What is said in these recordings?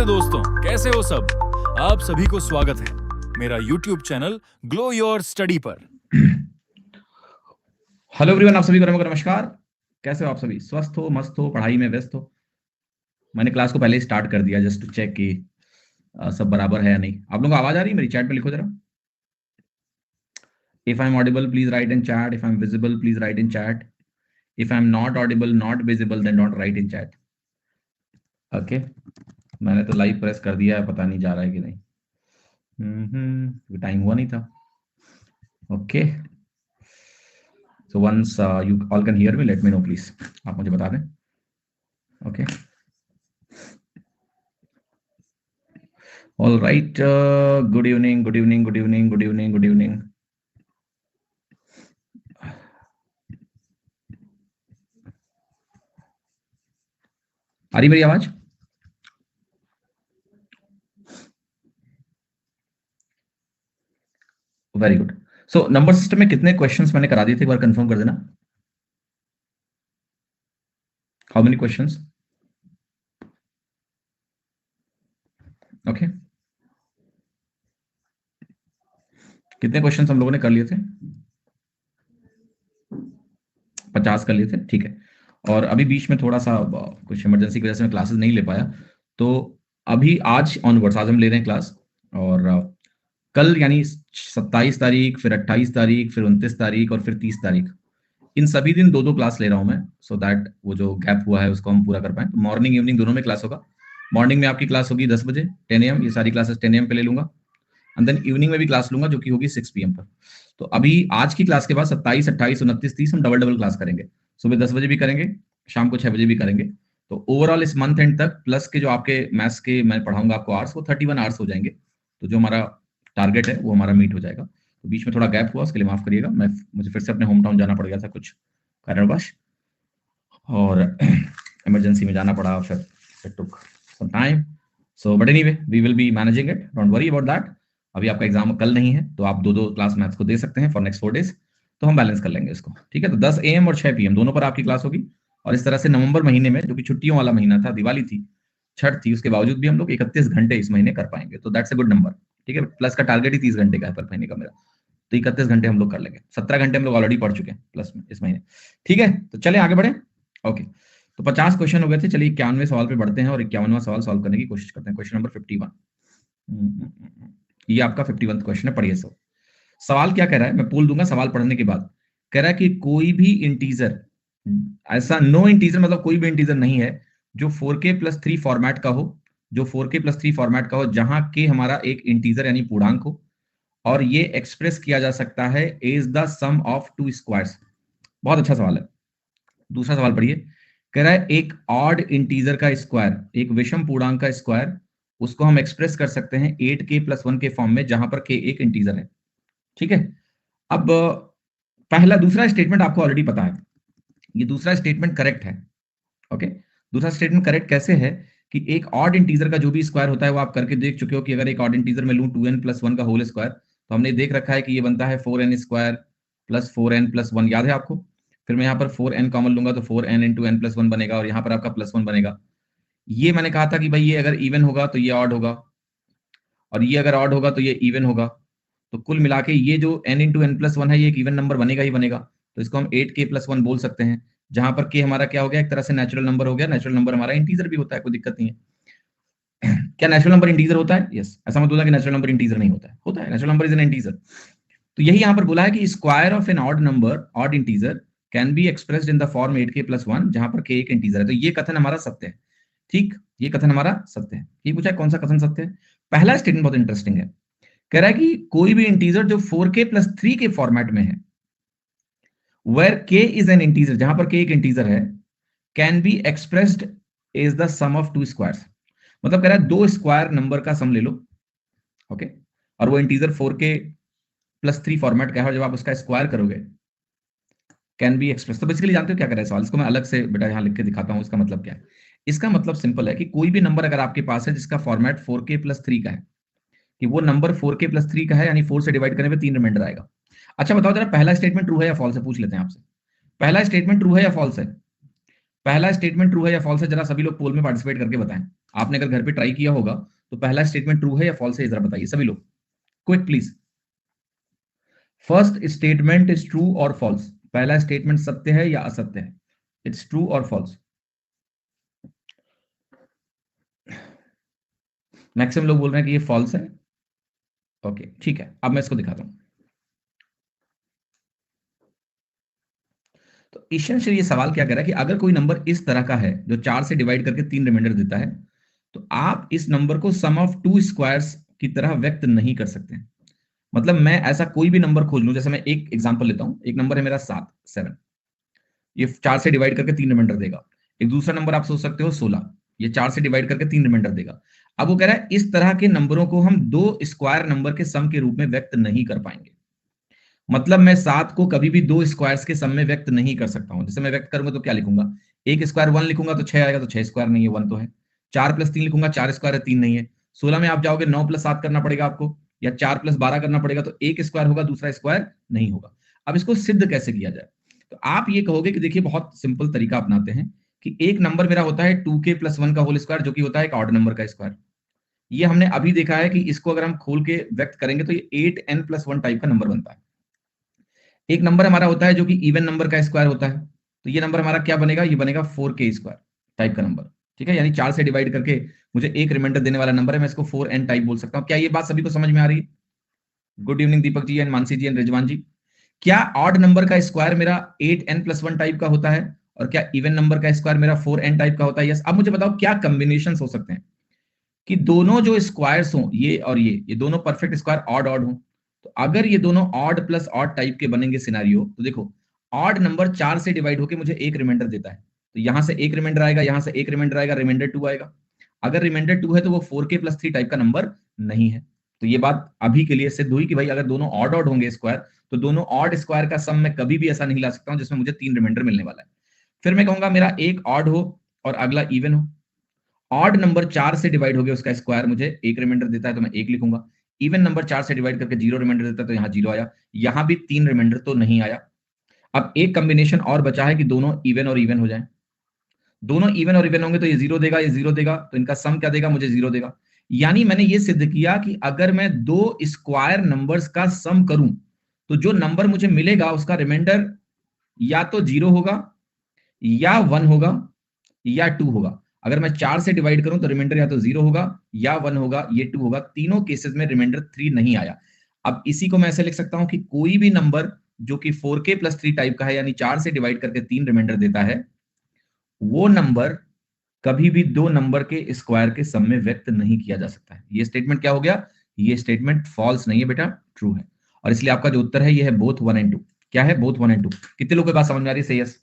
नमस्ते दोस्तों, कैसे हो सब। आप सभी को स्वागत है मेरा YouTube channel glow your study पर। हेलो एवरीवन, आप सभी को नमस्कार। कैसे हो आप सभी? स्वस्थ हो, मस्त हो, पढ़ाई में व्यस्त हो? मैंने क्लास को पहले ही स्टार्ट कर दिया जस्ट टू चेक कि सब बराबर है या नहीं। आप लोगों को आवाज आ रही है मेरी? चैट पे लिखो जरा। If I am audible please write in chat, if I am visible please write in chat, if I am not audible not visible then don't write in chat. Okay, मैंने तो लाइव प्रेस कर दिया है, पता नहीं जा रहा है कि नहीं। टाइम हुआ नहीं था। Okay, so once you all can hear me, let me know please. आप मुझे बता दें। Okay, all right, good evening, good evening, good evening, good evening, good evening. आ रही मेरी आवाज? Very good. So number system में कितने क्वेश्चंस मैंने करा दिए थे, एक बार कंफर्म कर देना। How many questions? ओके, कितने क्वेश्चंस हम लोगों ने कर लिए थे? 50 कर लिए थे, ठीक है। और अभी बीच में थोड़ा सा कुछ इमरजेंसी की वजह से मैं क्लासेस नहीं ले पाया, तो अभी आज ऑनवर्ड्स आज हम ले रहे हैं क्लास। और कल यानी 27 तारीख, फिर 28 तारीख, फिर 29 तारीख और फिर 30 तारीख, इन सभी दिन दो दो क्लास ले रहा हूं मैं, सो दैट वो जो गैप हुआ है उसको हम पूरा कर पाए। मॉर्निंग इवनिंग दोनों में क्लास होगा। मॉर्निंग में आपकी क्लास होगी 10 बजे 10 AM, ये सारी क्लासेस 10 AM पे ले लूंगा। एंड देन इवनिंग में भी क्लास लूंगा जो कि होगी 6 PM पर। तो अभी आज की क्लास के बाद 27, 28, 29, 30 हम डबल डबल क्लास करेंगे। सुबह 10 बजे भी करेंगे, शाम को 6 बजे भी करेंगे। तो ओवरऑल इस मंथ एंड तक प्लस के जो आपके मैथ्स के मैं पढ़ाऊंगा आपको आवर्स, वो 31 आवर्स हो जाएंगे। तो जो हमारा टारगेट है वो हमारा मीट हो जाएगा। तो बीच में थोड़ा गैप हुआ, उसके लिए माफ करिएगा। मुझे फिर से अपने होम टाउन जाना पड़ गया था कुछ कारणवश, और इमरजेंसी में जाना पड़ा, फिर it took some time. So but anyway we will be managing it, don't worry about that. अभी आपका एग्जाम कल नहीं है, तो आप दो दो क्लास मैथ्स को दे सकते हैं फॉर नेक्स्ट 4 days। तो हम बैलेंस कर लेंगे इसको, ठीक है। तो 10 AM और 6 PM दोनों पर आपकी क्लास होगी। और इस तरह से नवंबर महीने में, जो कि छुट्टियों वाला महीना था, दिवाली थी, छठ थी, उसके बावजूद भी हम लोग 31 घंटे इस महीने कर पाएंगे। तो दैट्स अ गुड नंबर, ठीक है। प्लस का टारगेट ही 30 घंटे का है पर महीने का मेरा, तो 31 घंटे हम लोग कर लेंगे। 17 घंटे हम लोग ऑलरेडी पढ़ चुके हैं प्लस में इस महीने, ठीक है। तो चले आगे बढ़े। ओके, तो 50 क्वेश्चन हो गए थे। चलिए 51वें सवाल पे बढ़ते हैं और 51वां सवाल सॉल्व करने की कोशिश करते हैं। क्वेश्चन नंबर 51, ये आपका 51वां क्वेश्चन है, पढ़िए। सवाल क्या कह रहा है, मैं बोल दूंगा सवाल पढ़ने के बाद। कह रहा है कि कोई भी इंटीजर, ऐसा नो इंटीजर मतलब कोई भी इंटीजर नहीं है जो 4k+3 फॉर्मेट का हो, जो 4k+3 फॉर्मेट का हो, जहां के हमारा एक इंटीजर यानी पूर्णांक हो, और ये एक्सप्रेस किया जा सकता है as the sum of two squares. बहुत अच्छा सवाल है। दूसरा सवाल पढ़िए। कह रहा है एक ऑड इंटीजर का स्क्वायर, एक विषम पूर्णांक का स्क्वायर, उसको हम एक्सप्रेस कर सकते हैं 8k+1 के फॉर्म में, जहां पर k एक इंटीजर है, ठीक है। अब दूसरा स्टेटमेंट आपको ऑलरेडी पता है, ये दूसरा स्टेटमेंट करेक्ट है। ओके, दूसरा स्टेटमेंट करेक्ट कैसे है कि एक ऑड इंटीजर का जो भी स्क्वायर होता है वो आप करके देख चुके हो कि अगर एक ऑड इंटीजर में लूं 2n+1 का होल स्क्वायर, तो हमने देख रखा है कि ये बनता है 4n² + 4n+1, याद है आपको। फिर मैं यहाँ पर 4n कॉमन लूंगा तो 4n × n+1 बनेगा, और यहाँ पर आपका +1 बनेगा। ये मैंने कहा था कि भाई ये अगर इवन होगा तो ये ऑड होगा, और ये अगर ऑड होगा तो ये इवन होगा। तो कुल मिला के ये जो n × n+1 है, ये एक इवन नंबर बनेगा ही बनेगा। तो इसको हम 8k+1 बोल सकते हैं, जहां पर k हमारा क्या हो गया, एक तरह से नेचुरल नंबर हो गया। नेचुरल नंबर हमारा इंटीजर भी होता है, कोई दिक्कत नहीं है। क्या नेचुरल नंबर इंटीजर होता है? यस। ऐसा मत बोलना कि नेचुरल नंबर इंटीजर नहीं होता है, होता है। Natural number is an integer. तो यही यहां पर बोला है कि square of an odd number, odd integer, can be expressed in the form 8k+1, जहां पर k एक इंटीजर है। तो ये कथन हमारा सत्य है, ठीक। ये कथन हमारा सत्य है। ये पूछा है कौन सा कथन सत्य है। पहला स्टेटमेंट बहुत इंटरेस्टिंग है। कह रहा है कि कोई भी इंटीजर जो 4k+3 के फॉर्मेट में है, where k is an integer, जहां पर k एक इंटीजर है, can be expressed is the sum of two squares. मतलब कह रहा है दो स्क्वायर नंबर का सम ले लो, ओके, और वो इंटीजर 4k+3 फॉर्मेट का है, और जब आप उसका स्क्वायर करोगे कैन बी एक्सप्रेस। तो बेसिकली जानते हो क्या कर रहा है सवाल, इसको मैं अलग से बेटा यहां लिख के दिखाता हूं। इसका मतलब क्या है? इसका मतलब सिंपल है कि कोई भी नंबर अगर आपके पास है जिसका फॉर्मेट 4k+3 का है, कि वो नंबर 4k+3 का है, यानी 4 से डिवाइड करने पे 3 रिमाइंडर आएगा। अच्छा बताओ जरा, पहला स्टेटमेंट ट्रू है या फॉल्स है? पूछ लेते हैं आपसे, पहला स्टेटमेंट ट्रू है या फॉल्स है? पहला स्टेटमेंट ट्रू है या फॉल्स है? जरा सभी लोग पोल में पार्टिसिपेट करके बताएं। आपने अगर घर पे ट्राई किया होगा तो पहला स्टेटमेंट ट्रू है या फॉल्स है, जरा बताइए सभी लोग, quick please. First statement is true और फॉल्स, पहला स्टेटमेंट सत्य है या असत्य है, इट्स ट्रू और फॉल्स। मैक्सिमम लोग बोल रहे हैं कि ये फॉल्स है। ओके ठीक है, अब मैं इसको दिखाता हूं। तो इसेंशियली ये सवाल क्या कह रहा है कि अगर कोई नंबर इस तरह का है जो 4 से डिवाइड करके 3 रिमाइंडर देता है, तो आप इस नंबर को सम ऑफ टू स्क्वायर्स की तरह व्यक्त नहीं कर सकते। मतलब मैं ऐसा कोई भी नंबर खोज लूं, जैसे मैं एक एग्जांपल लेता हूं, एक नंबर है मेरा 7, ये 4 से डिवाइड करके 3 रिमाइंडर देगा। एक दूसरा नंबर आप सोच सकते हो 16, ये 4 से डिवाइड करके 3 रिमाइंडर देगा। अब वो कह रहा है इस तरह के नंबरों को हम दो स्क्वायर नंबर के सम के रूप में व्यक्त नहीं कर पाएंगे। मतलब मैं 7 को कभी भी दो स्क्वायर्स के सम में व्यक्त नहीं कर सकता हूं। जैसे मैं व्यक्त करूंगा तो क्या लिखूंगा, एक स्क्वायर 1 लिखूंगा तो 6 आएगा, तो 6 स्क्वायर नहीं है, 1 तो है। 4 प्लस 3 लिखूंगा, 4 स्क्वायर है, 3 नहीं है। 16 में आप जाओगे 9 प्लस 7 करना पड़ेगा आपको, या 4 प्लस 12 करना पड़ेगा, तो एक स्क्वायर होगा, दूसरा स्क्वायर नहीं होगा। अब इसको सिद्ध कैसे किया जाए, तो आप ये कहोगे कि देखिए बहुत सिंपल तरीका अपनाते हैं कि एक नंबर मेरा होता है 2k प्लस 1 का होल स्क्वायर, जो कि होता है एक ऑड नंबर का स्क्वायर। ये हमने अभी देखा है कि इसको अगर हम खोल के व्यक्त करेंगे तो ये 8n प्लस 1 टाइप का नंबर बनता है। एक नंबर हमारा होता है जो कि इवन नंबर का स्क्वायर होता है, तो ये नंबर हमारा क्या बनेगा, ये बनेगा 4k स्क्वायर टाइप का नंबर। ठीक है, यानी 4 से डिवाइड करके मुझे एक रिमाइंडर देने वाला नंबर है, मैं इसको 4n टाइप बोल सकता हूं। क्या ये बात सभी को समझ में आ रही है? Good evening Deepak ji and Mansi ji and Rizwan ji. क्या ऑड नंबर का स्क्वायर मेरा 8n प्लस 1 टाइप का होता है, और क्या इवन नंबर का स्क्वायर मेरा 4n टाइप का होता है? यस। अब मुझे बताओ क्या कॉम्बिनेशन हो सकते हैं कि दोनों जो स्क्वायर्स हों, ये और ये दोनों परफेक्ट स्क्वायर ऑड ऑड हों। तो अगर ये दोनों ऑड प्लस ऑड टाइप के बनेंगे सिनारियो, तो देखो ऑड नंबर 4 से डिवाइड होकर मुझे एक रिमाइंडर देता है, तो यहां से एक रिमाइंडर आएगा, यहां से एक रिमाइंडर आएगा, रिमाइंडर 2 आएगा। अगर रिमाइंडर 2 है तो वो 4k प्लस 3 टाइप का नंबर नहीं है। तो ये बात अभी के लिए सिद्ध हुई कि भाई अगर दोनों ऑड ऑड होंगे स्क्वायर, तो दोनों ऑड स्क्वायर का सम मैं कभी भी ऐसा नहीं ला सकता हूं जिसमें मुझे 3 रिमाइंडर मिलने वाला है। फिर मैं कहूंगा मेरा एक ऑड हो और अगला इवन हो। ऑड नंबर 4 से डिवाइड हो गया, उसका स्क्वायर मुझे एक रिमाइंडर देता है तो मैं एक लिखूंगा। इवन नंबर 4 से डिवाइड करके 0 रिमाइंडर देता है तो यहाँ 0 आया, यहां भी 3 रिमाइंडर तो नहीं आया। अब एक कॉम्बिनेशन और बचा है कि दोनों इवन और इवन हो जाए। दोनों इवन और इवन होंगे तो ये 0 देगा, ये 0 देगा, तो इनका सम क्या देगा, मुझे 0 देगा। यानी मैंने ये सिद्ध किया कि अगर मैं दो स्क्वायर नंबर्स का सम करूं तो जो नंबर मुझे मिलेगा उसका रिमाइंडर या तो 0 होगा, या 1 होगा, या 2 होगा। अगर मैं 4 से डिवाइड करूं तो रिमाइंडर या तो 0 होगा, या 1 होगा, ये 2 होगा। तीनों केसेस में रिमाइंडर 3 नहीं आया। अब इसी को मैं ऐसे लिख सकता हूं कि कोई भी नंबर जो कि 4k प्लस 3 टाइप का है, यानी 4 से डिवाइड करके 3 रिमाइंडर देता है, वो नंबर कभी भी दो नंबर के स्क्वायर के सम में व्यक्त नहीं किया जा सकता है। ये स्टेटमेंट क्या हो गया, ये स्टेटमेंट फॉल्स नहीं है बेटा, ट्रू है। और इसलिए आपका जो उत्तर है ये है बोथ 1 एंड 2। क्या है, बोथ 1 एंड 2। कितने लोगों को बात समझ में आ रही है? से यस।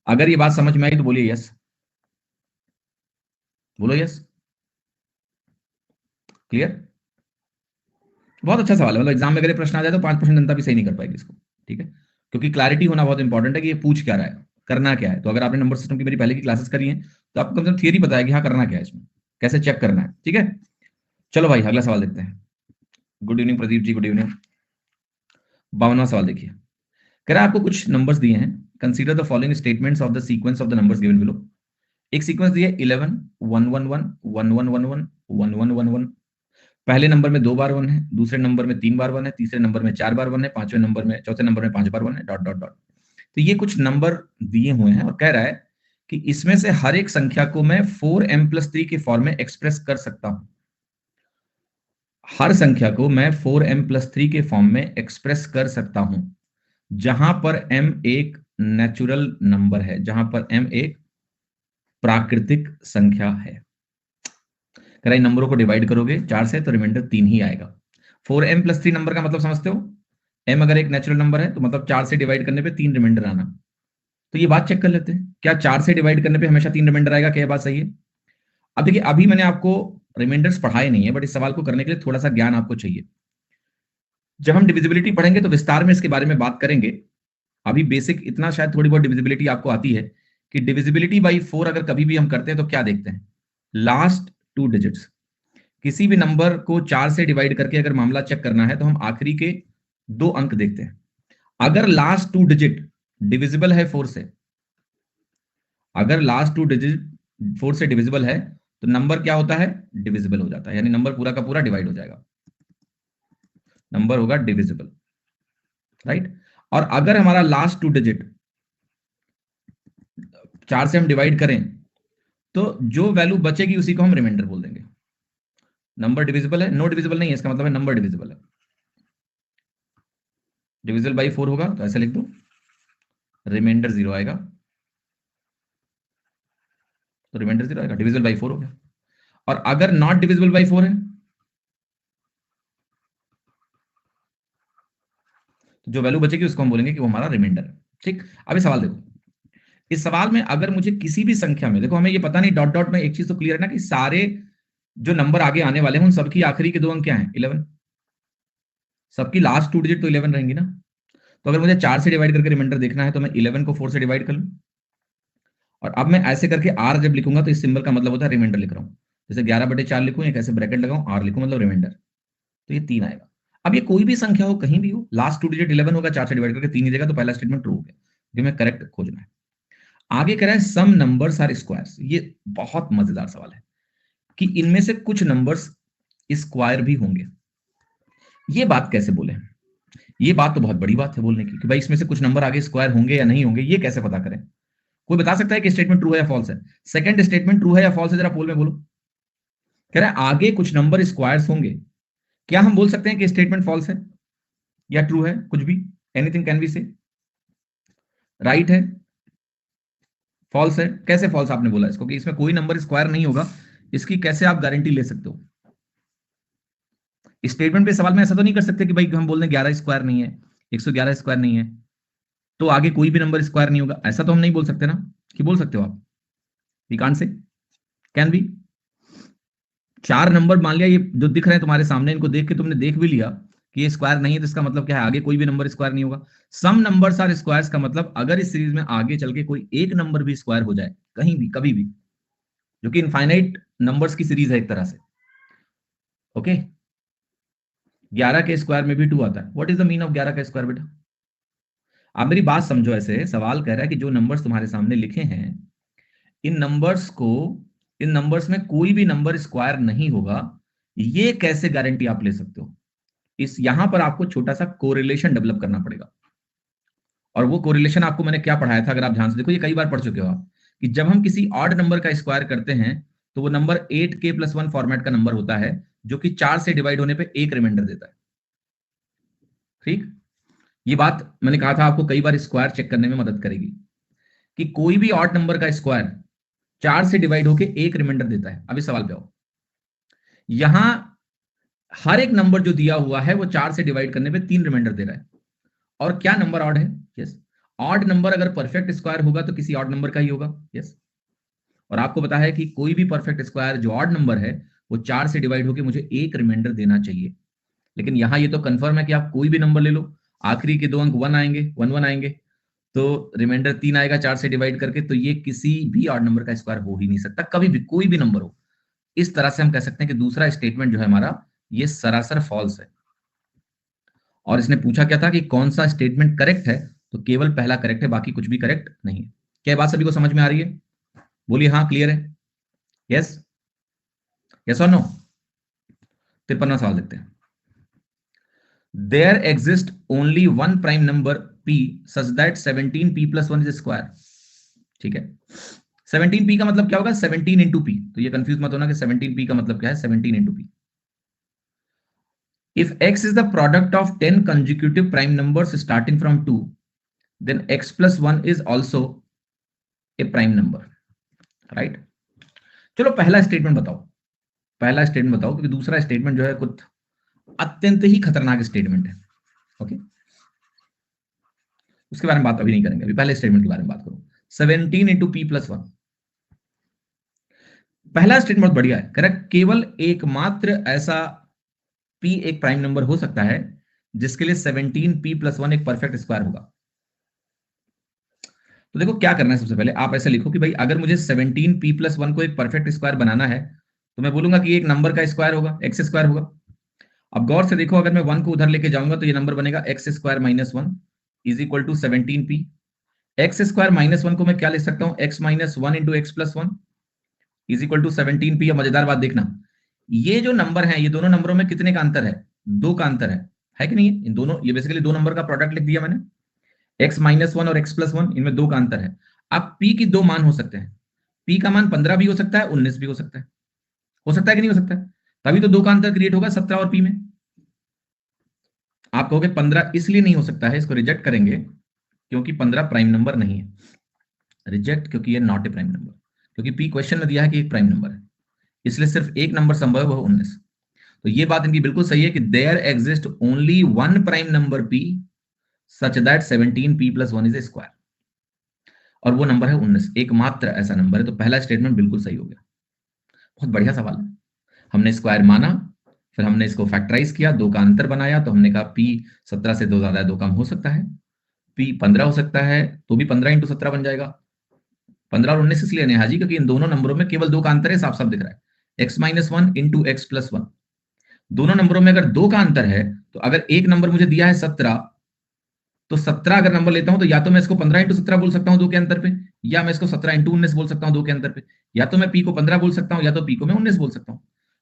अगर ये बात समझ में आई तो बोलिए यस, बोलो यस। क्लियर? बहुत अच्छा सवाल है। मतलब एग्जाम में अगर ये प्रश्न आ जाए तो 5% जनता भी सही नहीं कर पाएगी इसको। ठीक है, क्योंकि क्लैरिटी होना बहुत इंपॉर्टेंट है कि ये पूछ क्या रहा है, करना क्या है। तो अगर आपने नंबर सिस्टम की मेरी पहले की क्लासेस करी है तो आपको कम से कम थियरी पता है कि हाँ करना क्या है इसमें, कैसे चेक करना है। ठीक है, चलो भाई अगला सवाल देखते हैं। Good evening Pradeep ji, good evening. 52वां सवाल देखिए, कह रहा है आपको कुछ नंबर्स दिए हैं, consider the following statements of the sequence of the numbers given below. एक सीक्वेंस दिया 11 1 1 1 1 1 1 1 1 1 1 1। पहले नंबर में 2 बार 1 है, दूसरे नंबर में 3 बार 1 है, तीसरे नंबर में 4 बार 1 है, पांचवें नंबर में, चौथे नंबर में 5 बार 1 है, डॉट डॉट डॉट। तो ये कुछ नंबर दिए हुए हैं और कह रहा है कि इसमें से हर एक संख्या को मैं 4m+3 के फॉर्म में एक्सप्रेस कर सकता हूं। हर संख्या को मैं 4m+3 के फॉर्म में एक्सप्रेस कर सकता हूं, जहां पर m एक नेचुरल नंबर है, जहां पर m एक प्राकृतिक संख्या है। कह रहा है नंबरों को डिवाइड करोगे 4 से तो रिमाइंडर 3 ही आएगा। 4m+3 नंबर का मतलब समझते हो, m अगर एक नेचुरल नंबर है तो मतलब 4 से डिवाइड करने पे 3 रिमाइंडर आना। तो ये बात चेक कर लेते हैं, क्या 4 से डिवाइड करने पे हमेशा 3 रिमाइंडर आएगा? क्या बात सही है? अब देखिए अभी मैंने आपको रिमाइंडर्स पढ़ाए नहीं है, बट इस सवाल को करने के लिए थोड़ा सा ज्ञान आपको चाहिए। जब हम डिविजिबिलिटी पढ़ेंगे तो विस्तार में इसके बारे में बात करेंगे। अभी बेसिक इतना शायद थोड़ी बहुत डिविजिबिलिटी आपको आती है कि डिविजिबिलिटी बाई 4 अगर कभी भी हम करते हैं तो क्या देखते हैं, लास्ट 2 डिजिट्स। किसी भी नंबर को 4 से डिवाइड करके अगर मामला चेक करना है तो हम आखिरी के 2 अंक देखते हैं। अगर लास्ट 2 डिजिट डिविजिबल है 4 से, अगर लास्ट 2 डिजिट 4 से डिविजिबल है तो नंबर क्या होता है, डिविजिबल हो जाता है, यानी नंबर पूरा का पूरा डिवाइड हो जाएगा, नंबर होगा डिविजिबल, राइट। और अगर हमारा लास्ट 2 डिजिट 4 से हम डिवाइड करें तो जो वैल्यू बचेगी उसी को हम रिमाइंडर बोल देंगे। नंबर डिविजिबल है, नो डिविजिबल नहीं है, इसका मतलब है नंबर डिविजिबल है। डिविजिबल बाई 4 होगा तो ऐसे लिख दो, रिमाइंडर 0 आएगा, तो रिमाइंडर 0 आएगा, डिविजिबल बाई 4 हो गया। और अगर नॉट डिविजिबल बाई 4 है तो जो वैल्यू बचेगी उसको हम बोलेंगे कि वो हमारा रिमाइंडर है, ठीक। अभी सवाल देखो, इस सवाल में अगर मुझे किसी भी संख्या में, देखो हमें ये पता नहीं, डॉट डॉट में एक चीज तो क्लियर है ना कि सारे जो नंबर आगे आने वाले हैं उन सबकी आखिरी के 2 अंक क्या हैं, 11, सबकी लास्ट 2 डिजिट तो 11 रहेंगी ना। तो अगर मुझे 4 से डिवाइड करके रिमाइंडर देखना है तो मैं 11 को 4 से डिवाइड कर लूं, और अब मैं ऐसे करके आर जब लिखूंगा तो इस सिंबल का मतलब होता है रिमाइंडर लिख रहा हूं, जैसे 11/4 लिखूं, एक ऐसे ब्रैकेट लगाऊं, आर लिखूं मतलब रिमाइंडर, तो ये 3 आएगा। अब ये कोई भी संख्या हो, कहीं भी हो, लास्ट 2 डिजिट 11 होगा, 4 से डिवाइड करके 3 ही देगा, तो पहला स्टेटमेंट ट्रू हो गया, क्योंकि मैं करेक्ट खोजना है। आगे कह रहा है सम नंबर्स आर स्क्वायर्स, ये बहुत मजेदार सवाल है कि इनमें से कुछ नंबर्स स्क्वायर भी होंगे। ये बात कैसे बोले, ये बात तो बहुत बड़ी बात है बोलने की कि भाई इसमें से कुछ नंबर आगे स्क्वायर होंगे या नहीं होंगे, ये कैसे पता करें। कोई बता सकता है कि स्टेटमेंट ट्रू है या फॉल्स है, सेकंड स्टेटमेंट ट्रू है या फॉल्स है, जरा पोल में बोलो। कह रहा है आगे कुछ नंबर स्क्वायर्स होंगे, क्या हम बोल सकते हैं कि स्टेटमेंट फॉल्स है या ट्रू है, कुछ भी, एनीथिंग कैन बी से, राइट है, फॉल्स है। कैसे फॉल्स आपने बोला इसको कि इसमें कोई नंबर स्क्वायर नहीं होगा, इसकी कैसे आप गारंटी ले सकते हो। स्टेटमेंट पे सवाल में ऐसा तो नहीं कर सकते कि भाई हम बोल दें 11 स्क्वायर नहीं है, 111 स्क्वायर नहीं है, तो आगे कोई भी नंबर स्क्वायर नहीं होगा, ऐसा तो हम नहीं बोल सकते ना। कि बोल सकते हो आप, we can't say, can be. 4 number मान लिया ये जो दिख रहे हैं तुम्हारे सामने, इनको देख के तुमने देख भी लिया कि ये स्क्वायर नहीं है, तो इसका मतलब क्या है, आगे कोई भी नंबर स्क्वायर नहीं होगा। सम नंबर्स आर स्क्वायर्स का मतलब अगर इस सीरीज में आगे चल के कोई एक नंबर भी स्क्वायर हो जाए कहीं भी कभी भी, जो कि इनफाइनाइट नंबर्स की सीरीज है एक तरह से, ओके। 11 के स्क्वायर में भी 2 आता है, what is the mean of 11 का स्क्वायर बेटा। आप मेरी बात समझो, ऐसे सवाल कह रहा है कि जो नंबर्स तुम्हारे सामने लिखे हैं, इन नंबर्स को, इन नंबर्स में कोई भी नंबर स्क्वायर नहीं होगा, ये कैसे गारंटी आप ले सकते हो। इस यहां पर आपको छोटा सा कोरिलेशन डेवलप करना पड़ेगा, और वो कोरिलेशन आपको मैंने क्या पढ़ाया था, अगर आप ध्यान से देखो, ये कई बार पढ़ चुके हो आप, कि जब हम किसी ऑड नंबर का स्क्वायर करते हैं तो वो नंबर 8k+1 फॉर्मेट का नंबर होता है, जो कि 4 से डिवाइड होने पे एक रिमाइंडर देता है, ठीक। ये बात मैंने कहा था आपको कई बार स्क्वायर चेक करने में मदद करेगी, कि कोई भी ऑड नंबर का स्क्वायर 4 से डिवाइड होके एक रिमाइंडर देता है। अभी सवाल पे आओ, यहां हर एक नंबर जो दिया हुआ है वो 4 से डिवाइड करने पे 3 रिमाइंडर दे रहा है, और क्या नंबर ऑड है, यस। ऑड नंबर अगर परफेक्ट स्क्वायर होगा तो किसी ऑड नंबर का ही होगा, यस। और आपको पता है कि कोई भी परफेक्ट स्क्वायर जो ऑड नंबर है वो 4 से डिवाइड होकर मुझे एक रिमाइंडर देना चाहिए। लेकिन यहां ये तो कंफर्म है कि आप कोई भी नंबर ले लो, आखिरी के 2 अंक 1 आएंगे, 1 1 आएंगे, तो रिमाइंडर 3 आएगा 4 से डिवाइड करके, तो ये किसी भी ऑड नंबर का स्क्वायर हो ही नहीं सकता, कभी भी, कोई भी नंबर हो। इस तरह से हम कह सकते हैं कि दूसरा स्टेटमेंट जो है हमारा, ये सरासर फॉल्स है। और इसने पूछा क्या था कि कौन सा स्टेटमेंट करेक्ट है, तो केवल पहला करेक्ट है, बाकी कुछ भी करेक्ट नहीं है। क्या बात सभी को समझ में आ रही है, बोलिए हाँ, क्लियर है, यस, यस और नो। 53वां सवाल देखते हैं। There exist only one prime number p such that 17p+1 is square, ठीक है। 17p का मतलब क्या होगा, 17 इंटू p, तो ये कंफ्यूज मत होना कि 17p का मतलब क्या है, 17 into p। If x is the product of 10 consecutive prime numbers starting from 2, then x+1 is also a prime number, right? चलो पहला स्टेटमेंट बताओ, पहला स्टेटमेंट बताओ, क्योंकि दूसरा स्टेटमेंट जो है कुछ अत्यंत ही खतरनाक स्टेटमेंट है, ओके। उसके बारे में बात अभी नहीं करेंगे, अभी पहले स्टेटमेंट के बारे में बात करो। 17 इंटू p+1, पहला स्टेटमेंट बहुत बढ़िया है, करेक्ट। केवल एकमात्र ऐसा p एक प्राइम नंबर हो सकता है जिसके लिए 17p+1 एक परफेक्ट स्क्वायर होगा। तो देखो क्या करना है, सबसे पहले आप ऐसे लिखो कि भाई अगर मुझे 17p+1 को एक परफेक्ट स्क्वायर बनाना है, तो मैं बोलूंगा कि एक नंबर का स्क्वायर होगा, एक्स स्क्वायर होगा। अब गौर से देखो, अगर मैं 1 को उधर लेके जाऊंगा तो ये नंबर बनेगा x² - 1 is equal to 17p। x² - 1 को मैं क्या लिख सकता हूं, x - 1 into x+1, is equal to 17p। मजेदार बात देखना, ये जो नंबर है, ये दोनों नंबरों में कितने का अंतर है? 2 का अंतर है कि नहीं है? इन दोनों, ये बेसिकली दो नंबर का प्रोडक्ट लिख दिया मैंने, x-1 और x+1, इनमें 2 का अंतर है। अब p की दो मान हो सकते हैं, p का मान 15 भी हो सकता है, 19 भी हो सकता है कि नहीं हो सकता है? तभी तो 2 का अंतर क्रिएट होगा 17 और p में। आप कहोगे 15 इसलिए नहीं हो सकता है, इसको रिजेक्ट करेंगे क्योंकि 15 प्राइम नंबर नहीं है। रिजेक्ट क्योंकि ये नॉट ए प्राइम नंबर, क्योंकि p क्वेश्चन में दिया है कि एक प्राइम नंबर है, इसलिए सिर्फ एक नंबर संभव है, वह 19। तो ये बात इनकी बिल्कुल सही है कि there exist only one prime number p such that 17p + 1 is a square, और वो नंबर है 19, एकमात्र ऐसा नंबर है। तो पहला स्टेटमेंट बिल्कुल सही हो गया। बहुत बढ़िया सवाल है। हमने स्क्वायर माना, फिर हमने इसको फैक्टराइज किया, 2 का अंतर बनाया, तो हमने कहा p 17 से 2 ज्यादा है, 2 कम हो सकता है, p 15 हो सकता है, तो भी 15 × 17 बन जाएगा। 15 और 19 इसलिए नहीं हाजी क्योंकि इन दोनों नंबरों में केवल 2 का अंतर है, साफ साफ दिख रहा है, x-1 × x+1। दोनों नंबरों में अगर 2 का अंतर है, तो अगर एक नंबर मुझे दिया है 17, तो 17 अगर नंबर लेता हूं तो या तो मैं इसको 15 × 17 बोल सकता हूं 2 के अंतर पे, या मैं इसको 17 × 19 बोल सकता हूं 2 के अंतर पे, या तो मैं p को 15 बोल सकता हूं, या तो p को मैं 19 बोल सकता हूं।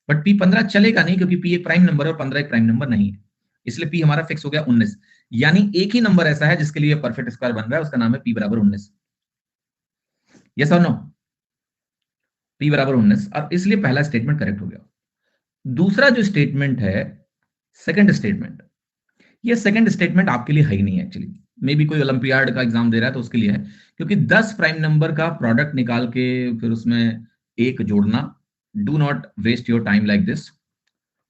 बट p 15 चलेगा नहीं क्योंकि p एक प्राइम नंबर है और 15 एक प्राइम नंबर नहीं है, इसलिए p हमारा फिक्स हो गया 19। यानी एक ही नंबर ऐसा है जिसके लिए परफेक्ट स्क्वायर बन रहा है, उसका नाम है p = 19। यस और नो? p = 19, और इसलिए पहला स्टेटमेंट करेक्ट हो गया। दूसरा जो स्टेटमेंट है, सेकंड स्टेटमेंट, ये सेकंड स्टेटमेंट आपके लिए है ही नहीं एक्चुअली, मे बी कोई ओलंपियाड का एग्जाम दे रहा है तो उसके लिए है, क्योंकि 10 प्राइम नंबर का प्रोडक्ट निकाल के फिर उसमें एक जोड़ना, do not waste your time like this,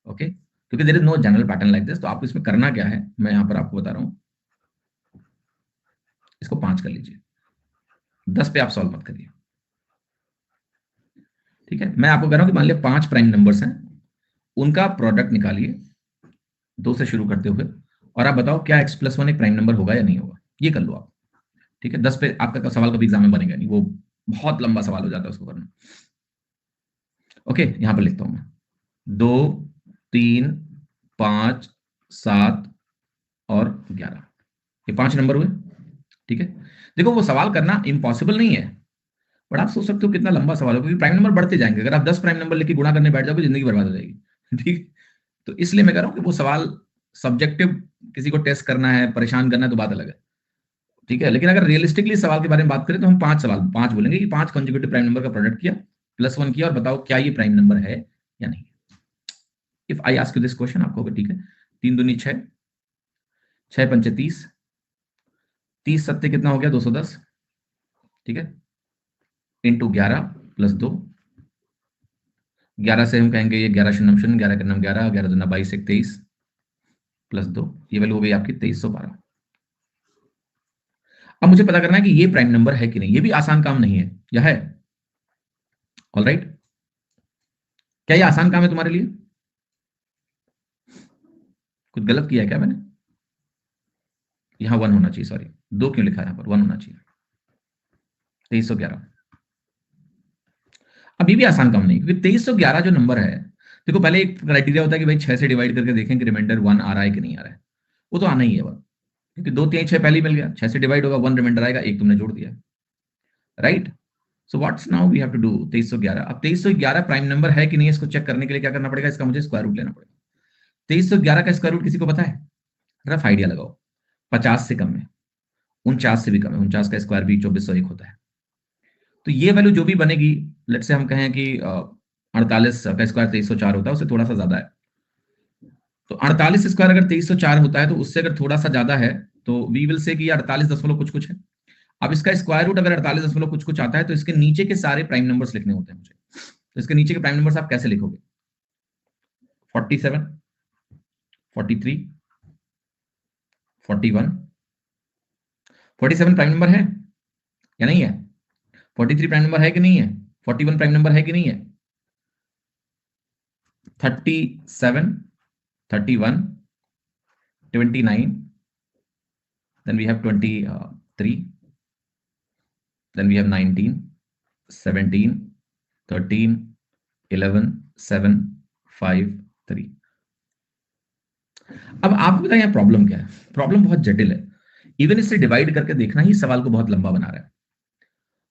okay, क्योंकि there is no general pattern like this. तो आपको इसमें करना क्या है, मैं यहां पर आपको बता रहा हूं, इसको 5 कर लीजिए, 10 पे आप सॉल्व मत करिए, ठीक है? मैं आपको कह रहा हूं कि मान लिया 5 प्राइम नंबर्स हैं, उनका प्रोडक्ट निकालिए 2 से शुरू करते हुए, और आप बताओ क्या x+1 एक प्राइम नंबर होगा या नहीं होगा, ये कर लो आप, ठीक है? 10 पे आपका सवाल कभी एग्जाम में बनेगा नहीं, वो बहुत लंबा सवाल हो जाता है उसको करना। ओके, यहां पर लिखता हूं मैं 2, 3, 5, 7 और 11, ये 5 नंबर हुए, ठीक है? देखो वो सवाल करना इम्पॉसिबल नहीं है, बट आप सोच सकते हो कितना लंबा सवाल है, क्योंकि प्राइम नंबर बढ़ते जाएंगे। अगर आप 10 प्राइम नंबर लेके गुणा करने बैठ जाओगे, जिंदगी बर्बाद हो जाएगी ठीक। तो इसलिए मैं कह रहा हूं कि वो सवाल सब्जेक्टिव, किसी को टेस्ट करना है, परेशान करना है तो बात अलग है, ठीक है? लेकिन अगर रियलिस्टिकली सवाल के बारे में बात करें तो हम 5 बोलेंगे कि 5 कंसेक्यूटिव प्राइम नंबर का प्रोडक्ट किया, +1 किया, और बताओ क्या ये प्राइम नंबर है या नहीं। If I ask you this question, आपको होगा ठीक है, 3 दूनी 6, 6 पंचे 30, 30 सत्ते कितना हो गया 210, ठीक है, इंटू 11 + 2, 11 से हम कहेंगे ये 11 शून्य शून्य, 11 का नाम 11, 11 दूना 22, 23 + 2, ये वैल्यू हो गई आपकी 2312। अब मुझे पता करना है कि ये प्राइम नंबर है कि नहीं, ये भी आसान काम नहीं है, या है? ऑलराइट, क्या ये आसान काम है तुम्हारे लिए? कुछ गलत किया है क्या मैंने? यहां 1 होना चाहिए, सॉरी 2 क्यों लिखा है यहां पर, 1 होना चाहिए, 2311। अब ये भी आसान काम नहीं, क्योंकि 2311 जो नंबर है, देखो पहले एक क्राइटेरिया होता है कि भाई 6 से डिवाइड करके देखें कि रिमाइंडर 1 आ रहा है कि नहीं आ रहा है, वो तो आना ही है वो, क्योंकि 2 3 6 पहले ही मिल गया, 6 से डिवाइड होगा, 1 रिमाइंडर आएगा, 1 तुमने जोड़ दिया, right? So what's now we have to do 2311। अब 2311 प्राइम नंबर है कि नहीं, इसको चेक करने के लिए क्या करना पड़ेगा, इसका मुझे स्क्वायर रूट लेना पड़ेगा। 2311 का स्क्वायर रूट किसी को पता है? रफ आइडिया लगाओ, 50 से कम है, 49 से भी कम है, 49 का स्क्वायर भी 2401 होता है। तो ये वैल्यू जो भी बनेगी, लेट से हम कहें कि 48 का स्क्वायर 2304 होता है, उससे थोड़ा सा ज्यादा है, तो 48 स्क्वायर अगर 2304 होता है, तो उससे अगर थोड़ा सा ज्यादा है, तो वी विल से कि 48 दशमलव कुछ कुछ है। अब इसका स्क्वायर रूट अगर 48 दशमलव कुछ कुछ आता है, तो इसके नीचे के सारे प्राइम नंबर्स लिखने होते हैं मुझे। तो इसके नीचे के प्राइम नंबर्स आप कैसे लिखोगे? 47, 43, 41, 47 प्राइम नंबर है या नहीं है? 43 प्राइम नंबर है कि नहीं है? 41 प्राइम नंबर है कि नहीं है? 37, 31, 29, then we have 23, then we have 19, 17, 13, 11, 7, 5, 3। अब आपको बताएं यहाँ प्रॉब्लम क्या है? प्रॉब्लम बहुत जटिल है, इवन इससे डिवाइड करके देखना ही सवाल को बहुत लंबा बना रहा है।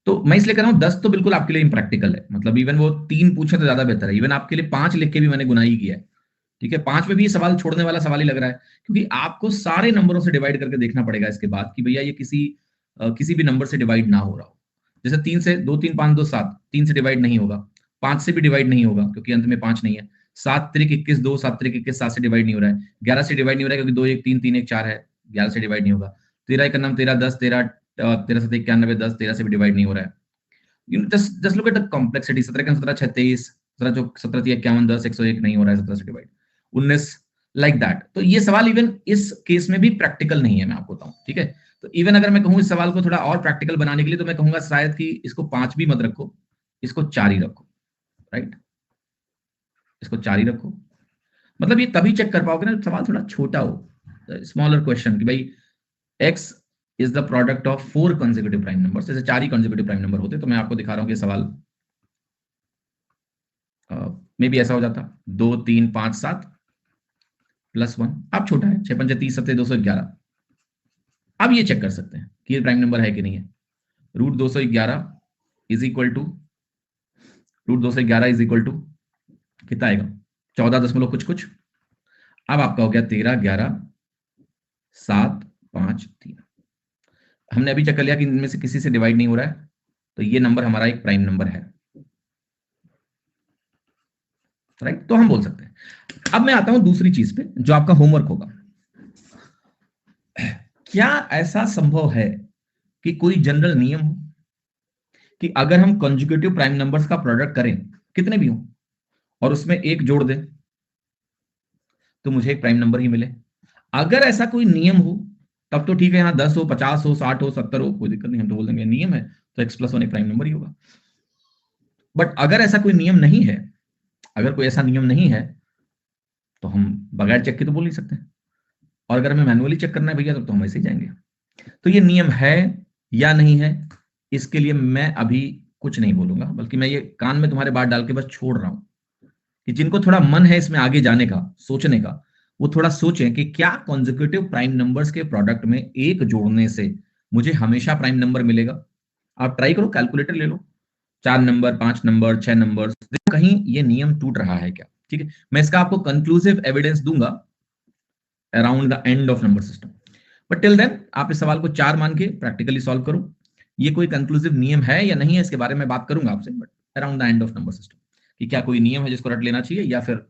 तो मैं इसलिए कह रहा हूं 10 तो बिल्कुल आपके लिए इम्प्रैक्टिकल है, मतलब इवन वो 3 पूछे तो ज्यादा बेहतर है, इवन आपके लिए 5 लिख के भी मैंने गुनाही किया है। ठीक है, 5 में भी ये सवाल छोड़ने वाला सवाल ही लग रहा है, क्योंकि आपको सारे नंबरों से डिवाइड करके देखना पड़ेगा इसके बाद कि भैया ये किसी भी नंबर से डिवाइड ना हो रहा हो। जैसे 3 से 2 3 5 2 7 3 से डिवाइड नहीं होगा, 5 से भी डिवाइड नहीं होगा क्योंकि अंत में 5 नहीं है, 7 त्रिक 21 2 7 त्रिक 21 7 से डिवाइड नहीं हो रहा है, 11 से डिवाइड नहीं हो रहा है क्योंकि 2 1 3 3 1 4 है, 11 से डिवाइड नहीं होगा, 13 का नाम 13 10 13 13 7 91 10 13 से भी डिवाइड नहीं हो रहा है। just look at the complexity, 17 का 17 36, 17 51 10 101 नहीं हो रहा है 17 से डिवाइड, 19 लाइक दैट। तो ये सवाल इवन इस केस में भी प्रैक्टिकल नहीं है, मैं आपको बताऊं। ठीक है, तो इवन अगर मैं कहूं इस सवाल को थोड़ा और प्रैक्टिकल बनाने के लिए, तो मैं कहूंगा शायद कि इसको 5 भी मत रखो, इसको 4 ही रखो, राइट, इसको 4 ही रखो। मतलब ये तभी चेक कर पाओगे ना सवाल थोड़ा छोटा हो, स्मॉलर क्वेश्चन, कि भाई x is the product of 4 consecutive prime numbers, जैसे 4 ही कंसेक्यूटिव प्राइम नंबर होते, तो मैं आपको दिखा रहा हूं कि सवाल में भी ऐसा हो जाता 2 3 5 7 +1, अब छोटा है 6 5 30 7 211। अब ये चेक कर सकते हैं कि ये प्राइम नंबर है कि नहीं है। रूट 211 इज इक्वल टू कितना आएगा, 14 दशमलव कुछ कुछ। अब आपका हो गया 13 11 7 5 3। हमने अभी चेक कर लिया कि इनमें से किसी से डिवाइड नहीं हो रहा है, तो ये नंबर हमारा एक प्राइम नंबर है, राइट। तो हम बोल सकते हैं। अब मैं आता हूं दूसरी चीज पे जो आपका होमवर्क होगा। क्या ऐसा संभव है कि कोई जनरल नियम हो कि अगर हम कंसेक्यूटिव प्राइम नंबर्स का प्रोडक्ट करें, कितने भी हो, और उसमें एक जोड़ दें तो मुझे एक प्राइम नंबर ही मिले? अगर ऐसा कोई नियम हो तब तो ठीक है, यहां 10 हो 50 हो 60 हो 70 हो, कोई दिक्कत नहीं, हम तो बोल देंगे नियम है तो x+1 एक प्राइम नंबर ही होगा। बट अगर ऐसा कोई नियम नहीं है, अगर कोई ऐसा नियम नहीं है, तो हम बगैर चेक के तो बोल नहीं सकते, और अगर हमें मैनुअली चेक करना है भैया तो हम ऐसे ही जाएंगे। तो ये नियम है या नहीं है, इसके लिए मैं अभी कुछ नहीं बोलूंगा, बल्कि मैं ये कान में तुम्हारे बात डाल के बस छोड़ रहा हूं कि जिनको थोड़ा मन है इसमें आगे जाने का, सोचने का, वो थोड़ा सोचें कि क्या कॉन्जिक्यूटिव प्राइम नंबर्स के प्रोडक्ट में एक जोड़ने से मुझे हमेशा प्राइम नंबर मिलेगा। आप ट्राई करो, कैलकुलेटर ले लो, 4 नंबर 5 नंबर 6 नंबर, कहीं ये नियम टूट रहा है क्या। ठीक है, मैं इसका आपको कंक्लूसिव एविडेंस दूंगा around the end of number system, but till then आप इस सवाल को 4 मान के प्रैक्टिकली सॉल्व करो। ये कोई कंक्लूसिव नियम है या नहीं है इसके बारे में बात करूंगा आपसे, but around the end of number system कि क्या कोई नियम है जिसको रट लेना चाहिए या फिर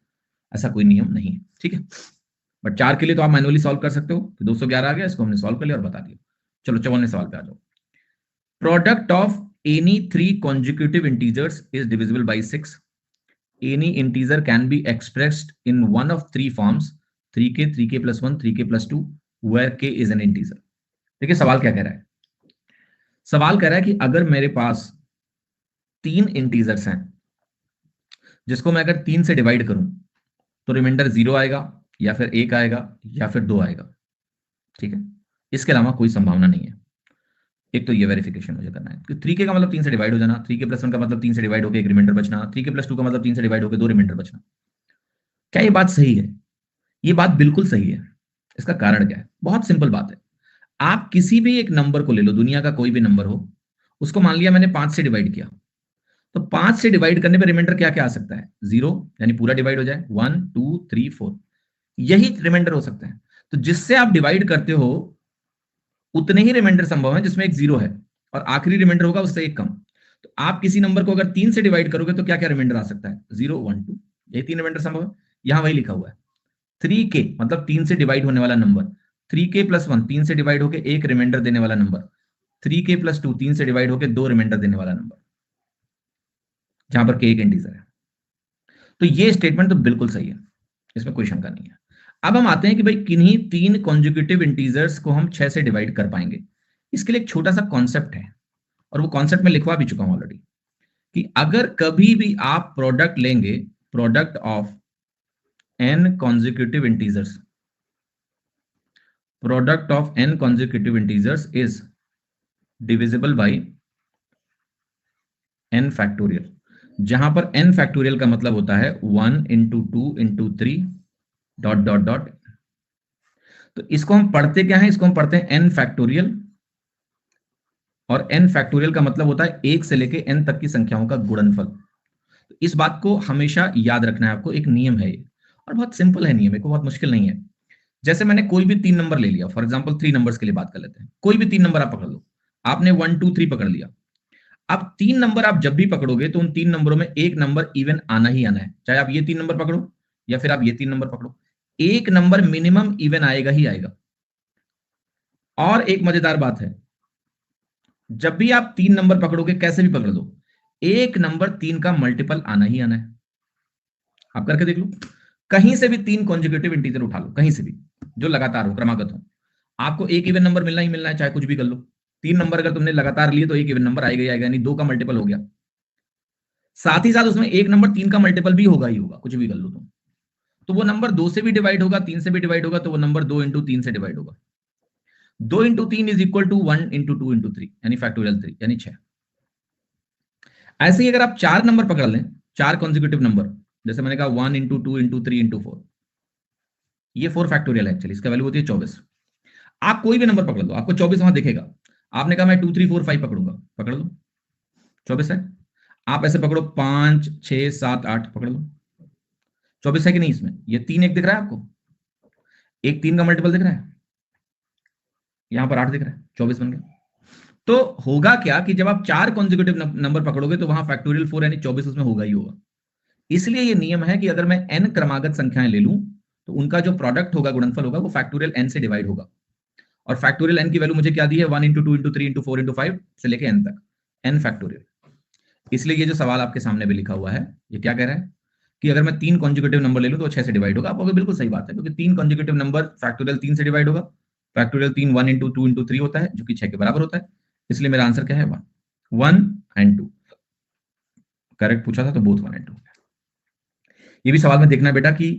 ऐसा कोई नियम नहीं है। ठीक है, बट 4 के लिए तो आप मैनुअली सॉल्व कर सकते हो। तो 211 आ गया, इसको हमने सॉल्व कर लिया और बता दिया। चलो 54वें सवाल पे आ जाओ। Product of any 3 consecutive integers is divisible by 6. Any integer can be expressed in one of 3 forms: 3k, 3k plus 1, 3k plus 2, where k is an integer. देखिए सवाल क्या कह रहा है। सवाल कह रहा है कि अगर मेरे पास 3 इंटीजर्स हैं जिसको मैं अगर 3 से डिवाइड करूं तो रिमाइंडर 0 आएगा या फिर 1 आएगा या फिर 2 आएगा। ठीक है, इसके अलावा कोई संभावना नहीं है। एक तो ये वेरिफिकेशन मुझे करना है कि 3k का मतलब 3 से डिवाइड हो जाना, 3k plus 1 का मतलब 3 से डिवाइड होकर एक रिमाइंडर बचना, 3k plus 2 का मतलब 3 से डिवाइड होकर 2 रिमाइंडर बचना। क्या ये बात सही है? ये बात बिल्कुल सही है। इसका कारण क्या है? बहुत सिंपल बात है। आप किसी भी एक नंबर को ले लो, दुनिया का कोई भी नंबर हो, उसको मान लिया मैंने 5 से डिवाइड किया, तो 5 से डिवाइड करने पे रिमाइंडर क्या क्या आ सकता है? 0, यानी पूरा डिवाइड हो जाए, 1 2 3 4, यही रिमाइंडर हो सकता है। तो जिससे आप डिवाइड करते हो उतने ही रिमाइंडर संभव है जिसमें एक 0 है, और आखिरी रिमाइंडर होगा उससे एक कम। तो आप किसी नंबर को अगर 3 से डिवाइड करोगे तो क्या क्या रिमाइंडर आ सकता है? 0 1 2, ये 3 रिमाइंडर संभव है। यहां वही लिखा हुआ है 3k मतलब 3 से डिवाइड होने वाला नंबर, 3k plus 1 3 से डिवाइड होकर एक रिमाइंडर देने वाला नंबर, 3k plus 2 3 से डिवाइड होकर 2 रिमाइंडर देने वाला नंबर, जहां पर k एक इंटीजर है। तो ये स्टेटमेंट तो बिल्कुल सही है, इसमें कोई शंका नहीं है। अब हम आते हैं कि भाई किन्हीं 3 कॉन्जिक्यूटिव इंटीजर्स को हम 6 से डिवाइड कर पाएंगे। इसके लिए एक छोटा सा कॉन्सेप्ट है, और वो कॉन्सेप्ट मैं लिखवा भी चुका हूं ऑलरेडी, कि अगर कभी भी आप प्रोडक्ट लेंगे, product of n consecutive integers, product of n consecutive integers is divisible by n factorial, जहां पर n factorial का मतलब होता है 1 into 2 into 3 dot dot dot. तो इसको हम पढ़ते क्या है? इसको हम पढ़ते हैं n factorial और n फैक्टोरियल का मतलब होता है 1 से लेके n तक की संख्याओं का गुणनफल। तो इस बात को हमेशा याद रखना है आपको, एक नियम है ये, और बहुत सिंपल है नियम, है बहुत मुश्किल नहीं है। जैसे मैंने कोई भी 3 नंबर ले लिया, फॉर एग्जांपल 3 नंबर्स के लिए बात कर लेते हैं, कोई भी 3 नंबर आप पकड़ लो, आपने 1 2 3 पकड़ लिया। अब 3 नंबर आप जब भी पकड़ोगे तो उन 3 नंबरों में एक नंबर इवन आना ही आना है, चाहे आप ये 3 नंबर पकड़ो या फिर आप ये 3 नंबर पकड़ो, एक नंबर मिनिमम इवन आएगा ही आएगा। और एक मजेदार बात है, जब भी आप 3 नंबर पकड़ोगे, कैसे भी पकड़ लो, एक नंबर 3 का मल्टीपल आना ही आना है। आप करके देख लो, कहीं से भी 3 कॉन्जिक्यूटिव इंटीजर उठा लो, कहीं से भी जो लगातार हो, क्रमागत हो, आपको एक इवन नंबर मिलना ही मिलना है, चाहे कुछ भी कर लो। 3 नंबर अगर तुमने लगातार लिए तो एक इवन नंबर आएगा ही आएगा, यानी 2 का मल्टीपल हो गया। साथ ही साथ उसमें एक नंबर 3 का मल्टीपल भी होगा ही होगा, कुछ भी कर लो तुम, तो वो नंबर 2 से भी डिवाइड होगा, 3 से भी डिवाइड होगा, तो वो नंबर 2 इंटू 3 से डिवाइड होगा। 2 into 3 is equal to 1 into 2 into 3, यानी फैक्टोरियल 3, यानी 6। ऐसे ही अगर आप 4 नंबर पकड़ लें, 4 कॉन्जिक्यूटिव नंबर, जैसे मैंने कहा 1 इंटू 2 इंटू 3 इंटू 4, ये 4 फैक्टोरियल है, एक्चुअली इसका वैल्यू होती है 24। आप कोई भी नंबर पकड़ लो, आपको 24 वहां दिखेगा। आपने कहा मैं 2 3 4 5 पकड़ूंगा, पकड़ लो, 24 है। आप ऐसे पकड़ो 5 6 7 8, पकड़ लो, 24 है कि नहीं? इसमें ये 3 एक दिख रहा है आपको, एक 3 का मल्टीपल दिख रहा है, यहां पर 8 दिख रहा है, 24 बन गया। तो होगा क्या कि जब आप 4 कॉन्जिक्यूटिव नंबर पकड़ोगे तो वहां फैक्टोरियल 4 यानी 24 उसमें होगा ही होगा। इसलिए ये नियम है कि अगर मैं n क्रमागत संख्याएं ले लूं तो उनका जो प्रोडक्ट होगा, गुणनफल होगा, वो फैक्टोरियल n से डिवाइड होगा। और फैक्टोरियल n की वैल्यू मुझे क्या दी है? 1 इंटू 2 इंटू 3 इंटू 4 इंटू 5 से लेके n तक, n फैक्टोरियल। इसलिए ये जो सवाल आपके सामने भी लिखा हुआ है, ये क्या कह रहा है कि अगर मैं 3 कॉन्जिक्यूटिव नंबर ले लूं तो 6 से डिवाइड होगा। आपको बिल्कुल सही बात है, क्योंकि 3 कॉन्जिक्यूटिव नंबर फैक्टोरियल 3 से डिवाइड होगा। फैक्टोरियल 3 1 इंटू 2 इंटू 3 होता है, जो कि 6 के बराबर होता है। इसलिए मेरा आंसर क्या है? 1 1 एंड 2। करेक्ट पूछा था तो बोथ 1 एंड 2। ये भी सवाल में देखना बेटा कि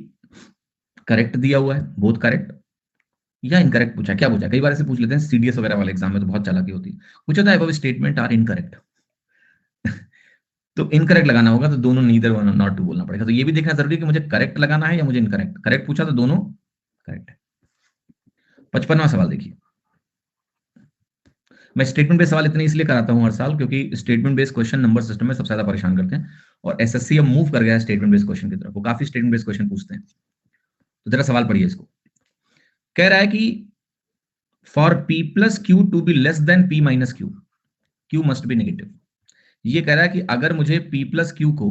करेक्ट दिया हुआ है, बोथ करेक्ट या इनकरेक्ट पूछा, क्या पूछा? कई बार ऐसे पूछ लेते हैं सीडीएस वगैरह वाले एग्जाम में, तो बहुत चालाकी होती है। पूछा था अबव स्टेटमेंट आर इनकरेक्ट, तो इनकरेक्ट लगाना होगा, तो दोनों नीदर वन और नॉट टू बोलना पड़ेगा। तो ये भी देखना जरूरी है कि मुझे करेक्ट लगाना है या मुझे इनकरेक्ट। करेक्ट पूछा तो दोनों करेक्ट है। 55वां सवाल देखिए। मैं स्टेटमेंट बेस्ड सवाल इतने इसलिए कराता हूं हर साल, क्योंकि statement based question number system में सबसे ज्यादा परेशान करते हैं, और एसएससी अब मूव कर गया है स्टेटमेंट बेस्ड क्वेश्चन की तरफ। वो काफी स्टेटमेंट बेस्ड क्वेश्चन पूछते हैं। तो जरा सवाल पढ़िए इसको। कह रहा है कि for p plus q to be less than p minus q, q must be negative. ये कह रहा है कि अगर मुझे p प्लस क्यू को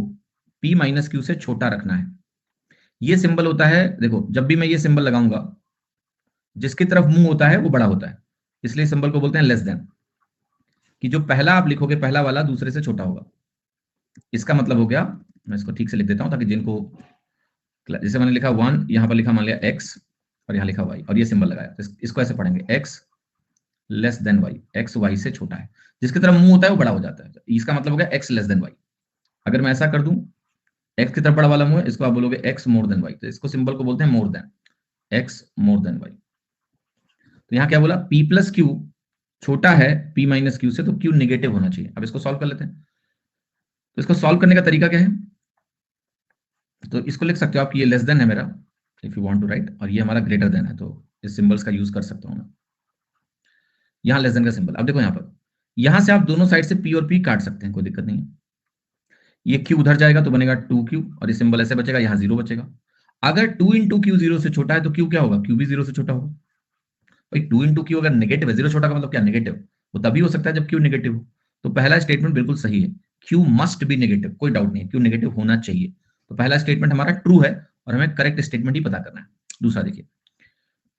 p माइनस क्यू से छोटा रखना है, ये सिंबल होता है, देखो जब भी मैं ये सिंबल लगाऊंगा, जिसकी तरफ मुंह होता है वो बड़ा होता है, इसलिए सिंबल को बोलते हैं लेस देन, कि जो पहला आप लिखोगे, पहला वाला दूसरे से छोटा होगा। इसका मतलब हो गया, मैं इसको ठीक से लिख देता हूं ताकि जिनको, जैसे मैंने लिखा 1, यहां पर लिखा मान लिया x, और यहां लिखा y, और ये सिंबल लगाया, तो इसको ऐसे पढ़ेंगे x less than y, x y से छोटा है, जिसकी तरफ मुंह होता है वो बड़ा हो जाता है। इसका मतलब हो गया x लेस देन y। अगर मैं ऐसा कर दूं, x की तरफ बड़ा वाला मुंह है, इसको आप बोलोगे x मोर देन y, तो इसको सिंबल को बोलते हैं more than, x more than y। तो यहां क्या बोला? p प्लस क्यू छोटा है p माइनस क्यू से, तो q नेगेटिव होना चाहिए। अब इसको सॉल्व कर लेते हैं। तो इसको सॉल्व करने का तरीका क्या है? तो इसको लिख सकते हो आप कि ये लेस देन है मेरा, if you want to write, और ये हमारा ग्रेटर देन है, तो इस सिंबल्स का यूज कर सकता हूं मैं। यहां लेस देन का सिंबल, अब देखो यहां पर, यहां से आप दोनों साइड से p और p काट सकते हैं, कोई दिक्कत नहीं है। ये q उधर जाएगा तो बनेगा 2q, और ये सिंबल ऐसे बचेगा, यहां 0 बचेगा। अगर 2 इंटू क्यू 0 से छोटा है तो q क्या होगा? q भी 0 से छोटा होगा। भाई 2 इंटू क्यू अगर नेगेटिव है, 0 छोटा का मतलब क्या? नेगेटिव। वो तभी हो सकता है जब q नेगेटिव हो। तो पहला स्टेटमेंट बिल्कुल सही है, q मस्ट बी नेगेटिव, कोई डाउट नहीं है, q नेगेटिव होना चाहिए। तो पहला स्टेटमेंट हमारा ट्रू है, और हमें करेक्ट स्टेटमेंट ही पता करना है। दूसरा देखिए,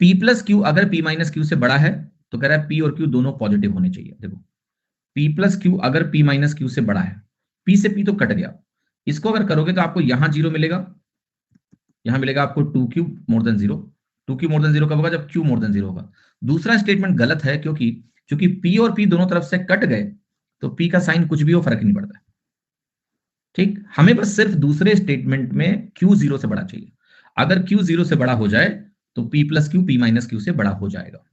p प्लस क्यू अगर p माइनस क्यू से बड़ा है, तो कह रहा है p और q दोनों पॉजिटिव होने चाहिए। देखो p प्लस क्यू अगर p माइनस क्यू से बड़ा है, p से p तो कट गया, इसको अगर करोगे तो आपको यहां 0 मिलेगा, यहां मिलेगा आपको 2q more than 0। 2q more than 0 कब होगा? जब q मोर देन 0 होगा। दूसरा स्टेटमेंट गलत है, क्योंकि चूंकि p और p दोनों तरफ से कट गए, तो p का साइन कुछ भी हो, फर्क नहीं पड़ता है। ठीक, हमें बस सिर्फ दूसरे स्टेटमेंट में q 0 से बड़ा चाहिए। अगर q 0 से बड़ा हो जाए तो p plus Q p minus q से बड़ा हो जाएगा।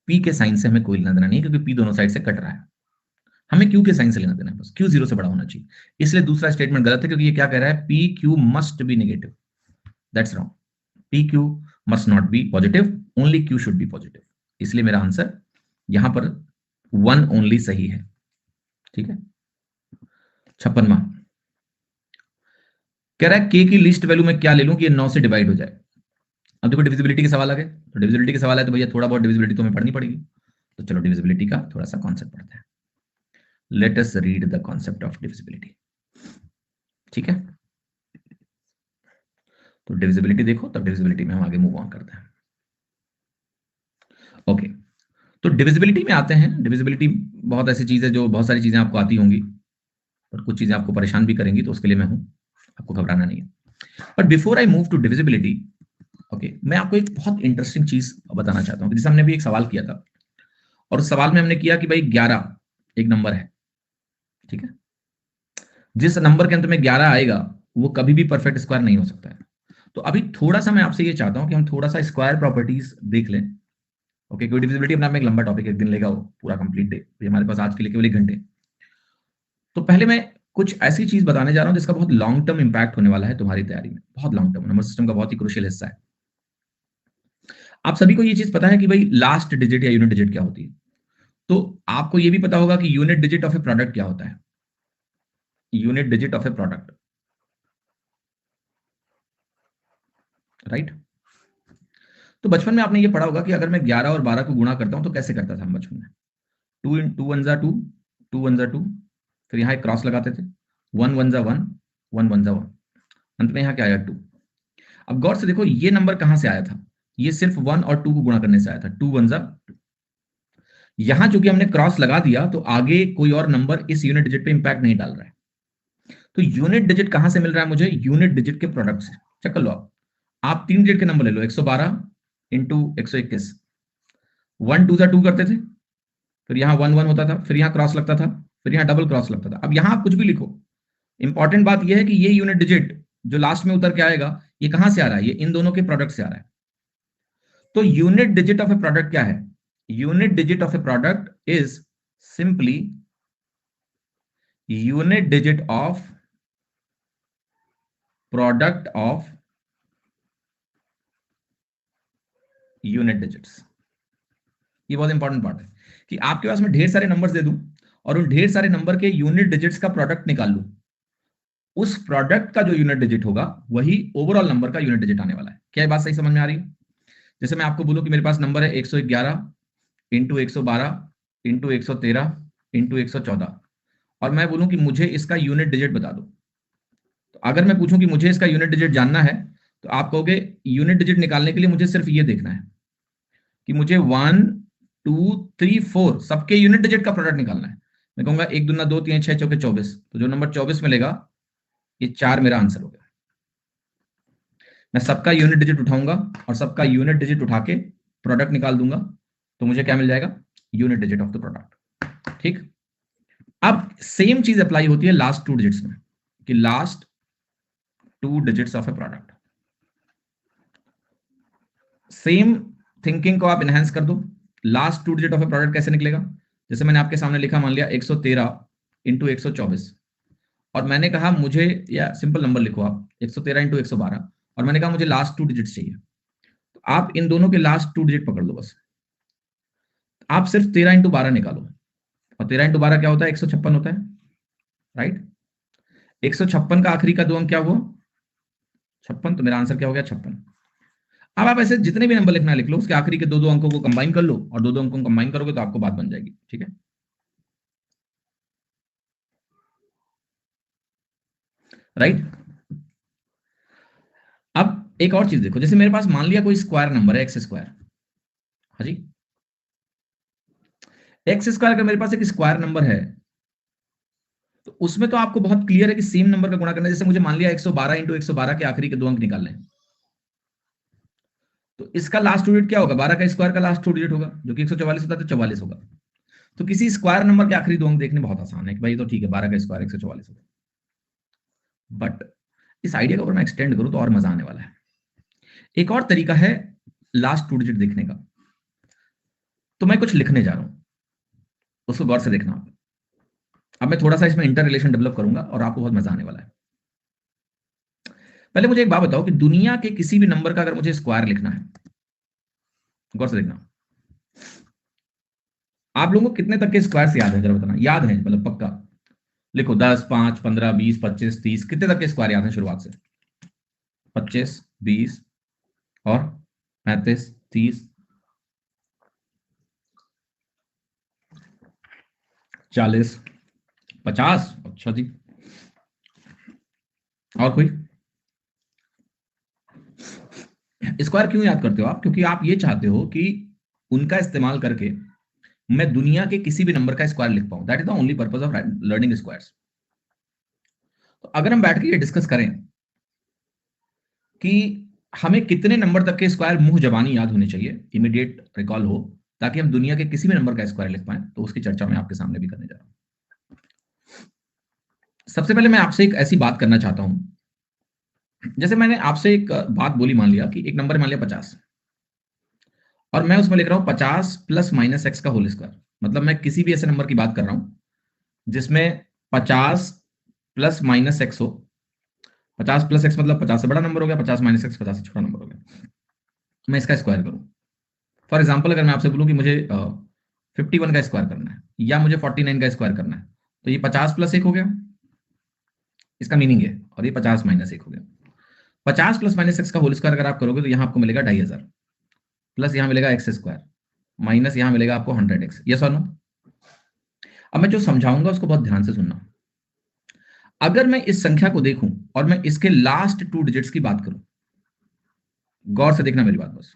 p के साइन से हमें कोई लेना देना नहीं, क्योंकि p दोनों साइड से कट रहा है, हमें q के साइन से लेना देना है, बस q 0 से बड़ा होना चाहिए। इसलिए दूसरा स्टेटमेंट गलत है, क्योंकि ये क्या कह रहा है? p q must be negative, that's wrong. p q must not be positive, only q should be positive. इसलिए मेरा आंसर यहां पर 1 ओनली सही है। ठीक है, 56वां कह रहा है के की लिस्ट वैल्यू में क्या ले लूं कि ये 9 से डिवाइड हो जाए। अब देखो डिविजिबिलिटी के सवाल आ गए, तो डिविजिबिलिटी के सवाल है तो भैया थोड़ा बहुत डिविजिबिलिटी तो हमें पढ़नी पड़ेगी। तो चलो डिविजिबिलिटी का थोड़ा सा कॉन्सेप्ट पढ़ते हैं। Let us read the concept of divisibility. ठीक है, तो डिविजिबिलिटी देखो, तब डिविजिबिलिटी में हम आगे मूव ऑन करते हैं। ओके, तो डिविजिबिलिटी में आते हैं। डिविजिबिलिटी बहुत ऐसी चीज है जो बहुत सारी चीजें आपको आती होंगी और कुछ चीजें आपको परेशान भी करेंगी, तो उसके लिए मैं हूं, आपको घबराना नहीं है। But before I move to divisibility, okay, मैं आपको एक बहुत इंटरेस्टिंग चीज बताना चाहता हूं। जैसे हमने भी एक सवाल किया था, और उस सवाल में हमने किया कि भाई 11 एक नंबर है। ठीक है, जिस नंबर के अंत में 11 आएगा वो कभी भी परफेक्ट स्क्वायर नहीं हो सकता है। तो अभी थोड़ा सा मैं आपसे ये चाहता हूं कि हम थोड़ा सा स्क्वायर प्रॉपर्टीज देख लें। ओके, कोई डिविजिबिलिटी अपना में एक लंबा टॉपिक, एक दिन लेगा वो पूरा कंप्लीट डे, हमारे पास आज के लिए केवल 1 घंटे। तो पहले मैं कुछ ऐसी चीज बताने जा रहा हूं जिसका बहुत लॉन्ग टर्म इंपैक्ट होने वाला है तुम्हारी तैयारी में, बहुत लॉन्ग टर्म, नंबर सिस्टम का बहुत ही क्रूशियल हिस्सा है। आप सभी को ये चीज पता है कि भाई लास्ट डिजिट या यूनिट डिजिट क्या होती है। तो आपको ये भी पता होगा कि unit digit of A product क्या होता है। Unit digit of A product, right. तो बचपन में आपने ये पढ़ा होगा कि अगर मैं 11 और 12 को गुणा करता हूं तो कैसे करता था हम बचपन में। 2 इन 2 वन जा 2, 2 वन जा 2, फिर यहाँ एक क्रॉस लगाते थे, 1 वन जा 1, 1 वन जा 1, अंत में यहाँ क्या आया 2। अब गौर से देखो ये नंबर कहां से आया था, ये सिर्फ 1 और 2 को गुणा करने से आया था, 2 वन जा 2। यहां चूंकि हमने क्रॉस लगा दिया तो आगे कोई और नंबर इस यूनिट डिजिट पे इंपैक्ट नहीं डाल रहा है। तो यूनिट डिजिट कहां से मिल रहा है मुझे, यूनिट डिजिट के प्रोडक्ट से। चेक कर लो आप 3 डिजिट के नंबर ले लो, 112 इंटू 121, 1 2 जा 2 करते थे, फिर यहाँ 1 1 होता था, फिर यहाँ क्रॉस लगता था, फिर यहाँ डबल क्रॉस लगता था। अब यहाँ आप कुछ भी लिखो, इंपॉर्टेंट बात यह है कि ये यूनिट डिजिट जो लास्ट में उतर के आएगा ये कहां से आ रहा है, ये इन दोनों के प्रोडक्ट से आ रहा है। तो unit digit of A product क्या है, unit digit of A product is simply unit digit of product of unit digits. ये बहुत इंपॉर्टेंट पार्ट है कि आपके पास मैं ढेर सारे नंबर्स दे दूं और उन ढेर सारे नंबर के यूनिट डिजिट्स का प्रोडक्ट निकाल लूं, उस प्रोडक्ट का जो यूनिट डिजिट होगा वही ओवरऑल नंबर का यूनिट डिजिट आने वाला है। क्या ये बात सही समझ में आ रही है। जैसे मैं आपको बोलूं कि मेरे पास नंबर है 111 इंटू 112 इंटू 113 इंटू 114, और मैं बोलूं कि मुझे इसका यूनिट डिजिट बता दो। तो अगर मैं पूछूं कि मुझे इसका यूनिट डिजिट जानना है, तो आप कहोगे यूनिट डिजिट निकालने के लिए मुझे सिर्फ ये देखना है कि मुझे 1 2 3 4 सबके यूनिट डिजिट का प्रोडक्ट निकालना है। मैं कहूंगा 1 दूना 2 3 6 चौके 24, तो जो नंबर 24 मिलेगा ये 4 मेरा आंसर हो गया। मैं सबका यूनिट डिजिट उठाऊंगा और सबका यूनिट डिजिट उठा के प्रोडक्ट निकाल दूंगा, तो मुझे क्या मिल जाएगा, unit digit of the product. ठीक, अब सेम चीज अप्लाई होती है लास्ट 2 डिजिट्स में, कि last 2 digits of A product. Same thinking को आप एनहांस कर दो, last 2 digit of A product कैसे निकलेगा। जैसे मैंने आपके सामने लिखा, मान लिया 113 इंटू 124, और मैंने कहा मुझे, या सिंपल नंबर लिखो आप 113 इंटू 112, और मैंने कहा मुझे लास्ट 2 डिजिट चाहिए। तो आप इन दोनों के लास्ट 2 डिजिट पकड़ लो बस, आप सिर्फ 13 इंटू 12 निकालो, और 13 इंटू 12 क्या होता है, 156 होता है, राइट। 156 का आखिरी का 2 अंक क्या हुआ, 56, तो मेरा आंसर क्या हो गया, 56। अब आप ऐसे जितने भी नंबर लिखना लिख लो, उसके आखिरी के 2 अंकों को कंबाइन कर लो, और 2 अंकों को कंबाइन करोगे तो आपको बात बन जाएगी। ठीक है, राइट। अब एक और चीज देखो, जैसे मेरे पास मान लिया कोई स्क्वायर नंबर है, एक्स स्क्वायर। हाँ जी, एक्स स्क्वायर अगर मेरे पास एक स्क्वायर नंबर है, तो उसमें तो आपको बहुत क्लियर है कि सेम नंबर का गुणा करना है। जैसे मुझे मान लिया 112 इंटू 112 के आखिरी के 2 अंक निकालने हैं, तो इसका लास्ट 2 डिजिट क्या होगा, 12 का स्क्वायर का लास्ट 2 डिजिट होगा, जो कि 144 होता है, तो 44 होगा। तो किसी स्क्वायर नंबर के आखिरी 2 अंक देखने बहुत आसान है कि भाई तो ठीक है, 12 का स्क्वायर 144 होगा। बट इस आइडिया को अगर मैं एक्सटेंड करूं तो और मजा आने वाला है। एक और तरीका है लास्ट 2 डिजिट देखने का, तो मैं कुछ लिखने जा रहा हूं, उसको गौर से देखना। अब मैं थोड़ा सा इसमें इंटर रिलेशन डेवलप करूंगा और आपको बहुत मजा आने वाला है। पहले मुझे एक बात बताओ कि दुनिया के किसी भी नंबर का अगर मुझे स्क्वायर लिखना है, गौर से देखना, आप लोगों को कितने तक के स्क्वायर्स याद है जरा बताना, याद है मतलब पक्का? लिखो 10, 5, 15, 20, 25, 30, कितने तक के स्क्वायर याद है शुरुआत से? 25, 20 और 35, 30, 40, 50। अच्छा जी, और कोई? स्क्वायर क्यों याद करते हो आप? क्योंकि आप ये चाहते हो कि उनका इस्तेमाल करके मैं दुनिया के किसी भी नंबर का स्क्वायर लिख पाऊं। That is the only purpose of learning squares. तो अगर हम बैठ के ये डिस्कस करें कि हमें कितने नंबर तक के स्क्वायर मुंह जबानी याद होने चाहिए, इमीडिएट रिकॉल हो, ताकि हम दुनिया के किसी भी नंबर का स्क्वायर लिख पाएं, तो उसकी चर्चा मैं आपके सामने भी करने जा रहा हूं। सबसे पहले मैं आपसे एक ऐसी बात करना चाहता हूं, जैसे मैंने आपसे एक बात बोली, मान लिया कि एक नंबर मान लिया 50, और मैं उसमें लिख रहा हूं 50 प्लस माइनस एक्स का होल स्क्वायर। मतलब मैं किसी भी ऐसे नंबर की बात कर रहा हूं जिसमें 50 प्लस माइनस एक्स हो। 50 प्लस एक्स मतलब 50 से बड़ा नंबर हो गया, 50 माइनस एक्स 50 से छोटा नंबर हो गया। मैं इसका स्क्वायर करूं। फॉर एग्जाम्पल अगर मैं आपसे बोलूं कि मुझे 51 का स्क्वायर करना है या मुझे 49 का स्क्वायर करना है, तो ये 50 प्लस एक हो गया, इसका मीनिंग है, और ये 50 माइनस एक हो गया। 50 प्लस माइनस एक्स का होल स्क्वायर अगर आप करोगे तो यहां आपको मिलेगा 2500, प्लस यहां मिलेगा एक्स स्क्वायर, माइनस यहां मिलेगा आपको 100x। यस और नो? अब मैं जो समझाऊंगा उसको बहुत ध्यान से सुनना। अगर मैं इस संख्या को देखूं और मैं इसके लास्ट 2 डिजिट्स की बात करूं, गौर से देखना मेरी बात बस।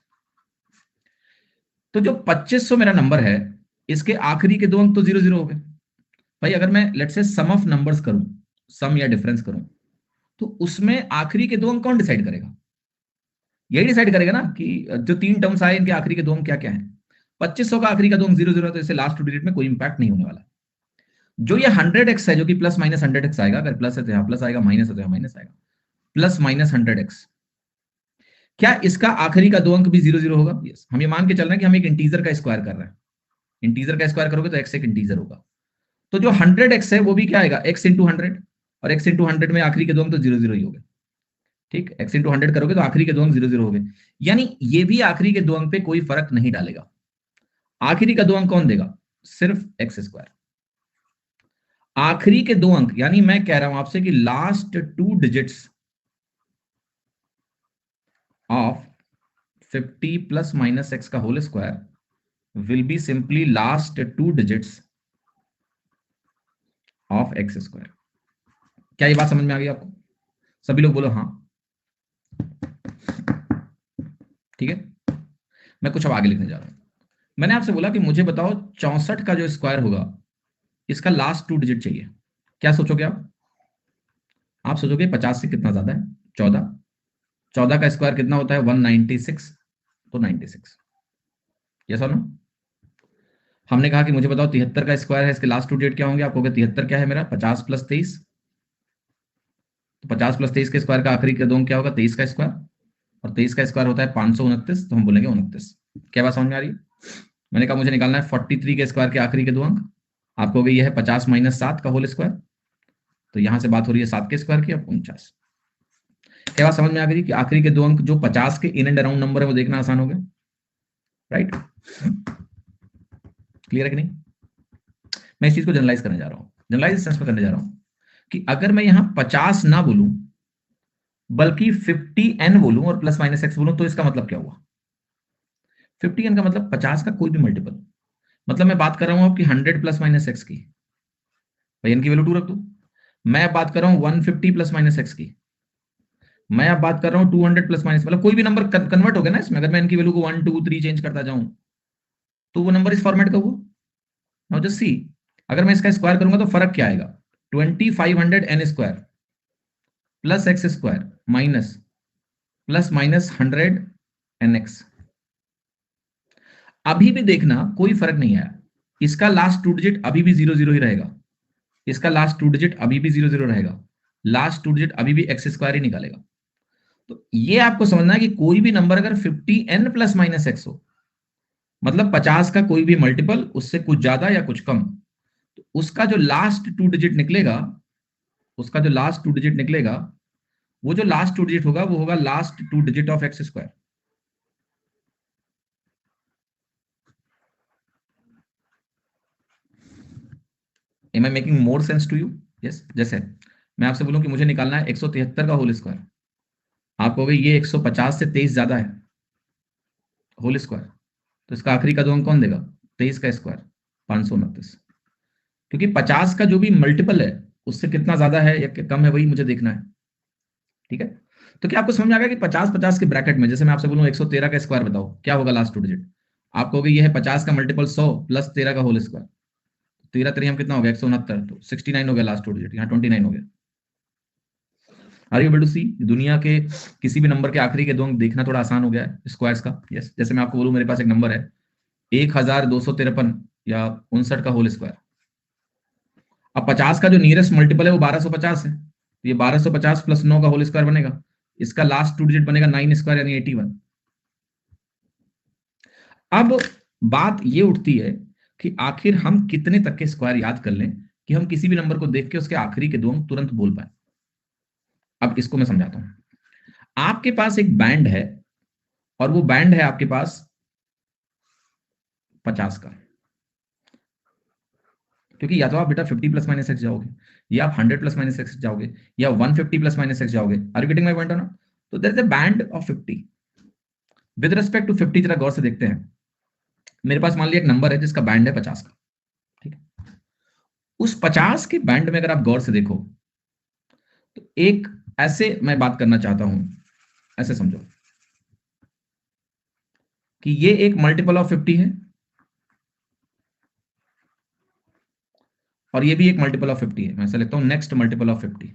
तो जो 2500 मेरा नंबर है, इसके आखिरी के 2 अंक तो 00 हो गए। भाई अगर मैं let's say some of numbers करूं, सम या डिफरेंस करूं, तो उसमें आखिरी के 2 अंक कौन डिसाइड करेगा? यही डिसाइड करेगा ना कि जो 3 टर्म्स आए इनके आखिरी के 2 अंक क्या क्या है। 2500 का आखिरी का 2 अंक 00 है, तो इसे लास्ट 2 डिजिट में कोई इंपैक्ट नहीं होने वाला। जो ये 100x है, जो कि प्लस माइनस 100x आएगा, अगर प्लस है तो यहां प्लस आएगा, माइनस है तो यहां माइनस आएगा, प्लस माइनस 100x। क्या इसका आखिरी का 2 अंक भी 00 होगा? यस। हम ये मान के चल रहे हैं कि हम एक इंटीजर का स्क्वायर कर रहे हैं। इंटीजर का स्क्वायर करोगे तो x एक इंटीजर होगा। तो जो 100x है वो भी क्या आएगा? x इंटू 100, और x इंटू 100 में आखिरी के 2 अंक तो 00 ही हो गए। ठीक, x इंटू 100 करोगे तो आखिरी के 2 अंक 00 हो गए। यानी ये भी आखिरी के 2 अंक पे कोई फर्क नहीं डालेगा। आखिरी का 2 अंक कौन देगा? सिर्फ एक्स स्क्वायर। आखिरी के 2 अंक, यानी मैं कह रहा हूं आपसे कि last 2 digits of 50 plus minus x का whole square will be simply last 2 digits of x square. क्या ये बात समझ में आ गई आपको? सभी लोग बोलो हाँ। ठीक है, मैं कुछ अब आगे लिखने जा रहा हूं। मैंने आपसे बोला कि मुझे बताओ 64 का जो स्क्वायर होगा, इसका लास्ट 2 डिजिट चाहिए। क्या सोचोगे आप सोचोगे 50 से कितना ज्यादा है? 14। 14 का स्क्वायर कितना होता है? 196। तो 96। यस और नो? हमने कहा कि मुझे बताओ 73 का स्क्वायर है, इसके लास्ट 2 डिजिट क्या होंगे? आप कहोगे 73 क्या है मेरा? 50 प्लस 23। तो 50 प्लस 23 के स्क्वायर का आखिरी का 2 अंक क्या होगा? 23 का स्क्वायर, और 23 का स्क्वायर होता है 529, तो हम बोलेंगे 29। क्या बात समझ में आ रही है? मैंने कहा मुझे निकालना है 43 के स्क्वायर के आखिरी के 2 अंक। आप कहोगे ये है 50 माइनस 7 का होल स्क्वायर, तो यहां से बात हो रही है 7 के स्क्वायर की, अब 49। क्या बात समझ में आ गई कि आखिरी के 2 अंक जो 50 के इन एंड अराउंड नंबर है वो देखना आसान हो गया? राइट? क्लियर है कि नहीं? मैं इस चीज को जनरलाइज करने जा रहा हूं, जनरलाइज सेंस में करने जा रहा हूं कि अगर मैं यहां 50 ना बोलूं बल्कि 50n बोलूं और प्लस माइनस एक्स बोलूं, तो इसका मतलब क्या हुआ? 50n का मतलब 50 का कोई भी मल्टीपल। मतलब मैं बात कर रहा हूं आपकी 100 प्लस माइनस एक्स की, भाई एन की वैल्यू 2 रख दो। मैं बात कर रहा हूं 150 प्लस माइनस एक्स की। मैं अब बात कर रहा हूं 200 प्लस माइनस, मतलब कोई भी नंबर कन्वर्ट हो गया ना इसमें। अगर मैं इनकी वैल्यू को 1 2 3 चेंज करता जाऊं तो वो नंबर इस फॉर्मेट का हुआ। नाउ जस्ट सी, अगर मैं इसका स्क्वायर करूंगा तो फर्क क्या आएगा? 2500 n square plus x square minus plus minus 100 nx। अभी भी देखना कोई फर्क नहीं आया। इसका लास्ट 2 डिजिट अभी भी 00 ही रहेगा, इसका लास्ट 2 डिजिट अभी भी 00 रहेगा, लास्ट 2 डिजिट अभी भी एक्स स्क्वायर ही निकालेगा। तो ये आपको समझना है कि कोई भी नंबर अगर 50n प्लस माइनस एक्स हो, मतलब 50 का कोई भी मल्टीपल उससे कुछ ज्यादा या कुछ कम, तो उसका जो लास्ट 2 डिजिट निकलेगा, उसका जो लास्ट 2 डिजिट निकलेगा, वो जो लास्ट 2 डिजिट होगा वो होगा last 2 digit of x square. Am I making more sense to you? Yes. जैसे मैं आपसे बोलूं कि मुझे निकालना है 173 का होल स्क्वायर, आप कहोगे ये 150 से 23 ज्यादा है होल स्क्वायर, तो इसका आखिरी का दो अंक कौन देगा? 23 का स्क्वायर, 529। क्योंकि 50 का जो भी मल्टीपल है उससे कितना ज्यादा है या कम है वही मुझे देखना है। ठीक है, तो क्या आपको समझ में आ गया कि 50-50 के ब्रैकेट में, जैसे मैं आपसे बोलूं 113 का स्क्वायर बताओ क्या होगा लास्ट टू डिजिट, आप कहोगे ये है 50 का मल्टीपल 100 प्लस 13 का होल स्क्वायर, 13 3 हम कितना हो गया 169, तो 69 हो गया लास्ट टू डिजिट, यहाँ 29 हो गया। आर यू एबल टू सी? दुनिया के किसी भी नंबर के आखिरी के दो अंक देखना थोड़ा आसान हो गया है स्क्वायर्स का। यस, जैसे मैं आपको बोलूं मेरे पास एक नंबर है 1253 या 59 का होल स्क्वायर, अब 50 का जो नियरेस्ट मल्टीपल है वो 1250 है, तो ये 1250 प्लस 9 का होल स्क्वायर बनेगा, इसका लास्ट टू डिजिट बनेगा 9 स्क्वायर यानी 81। अब बात ये उठती है कि आखिर हम कितने तक के स्क्वायर याद कर लें कि हम किसी भी नंबर को देख के उसके आखिरी के दो अंक तुरंत बोल पाए। अब इसको मैं समझाता हूं। आपके पास एक बैंड है और वो बैंड है आपके पास 50 का, क्योंकि या तो आप बेटा 50 प्लस माइनस एक्स जाओगे, या आप 100 प्लस माइनस एक्स जाओगे, या 150 प्लस माइनस एक्स जाओगे। Are you getting my point और नॉट? तो there is a band of 50। With respect to 50 जरा गौर से देखते हैं, मेरे पास मान लिया एक नंबर है जिसका बैंड है 50 का, ठीक है, उस 50 के बैंड में अगर आप गौर से देखो तो एक ऐसे मैं बात करना चाहता हूं, ऐसे समझो कि ये एक मल्टीपल ऑफ 50 है और ये भी एक मल्टीपल ऑफ 50 है। मैं ऐसे लिखता हूं नेक्स्ट मल्टीपल ऑफ 50।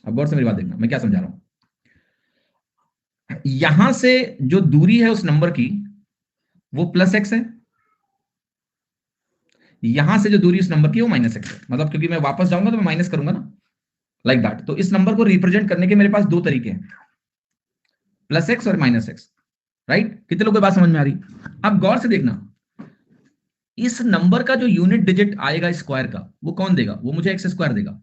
अब गौर से मेरी बात देखना, मैं क्या समझा रहा हूं। यहां से जो दूरी है उस नंबर की वो प्लस एक्स है, यहां से जो दूरी उस नंबर की वो माइनस एक्स है, मतलब क्योंकि मैं वापस जाऊंगा तो मैं माइनस करूंगा ना, लाइक दैट। तो इस नंबर को रिप्रेजेंट करने के मेरे पास दो तरीके हैं, प्लस एक्स और माइनस एक्स। राइट? कितने लोगों को बात समझ में आ रही? अब गौर से देखना, इस नंबर का जो यूनिट डिजिट आएगा स्क्वायर का वो कौन देगा? वो मुझे एक्स स्क्वायर देगा।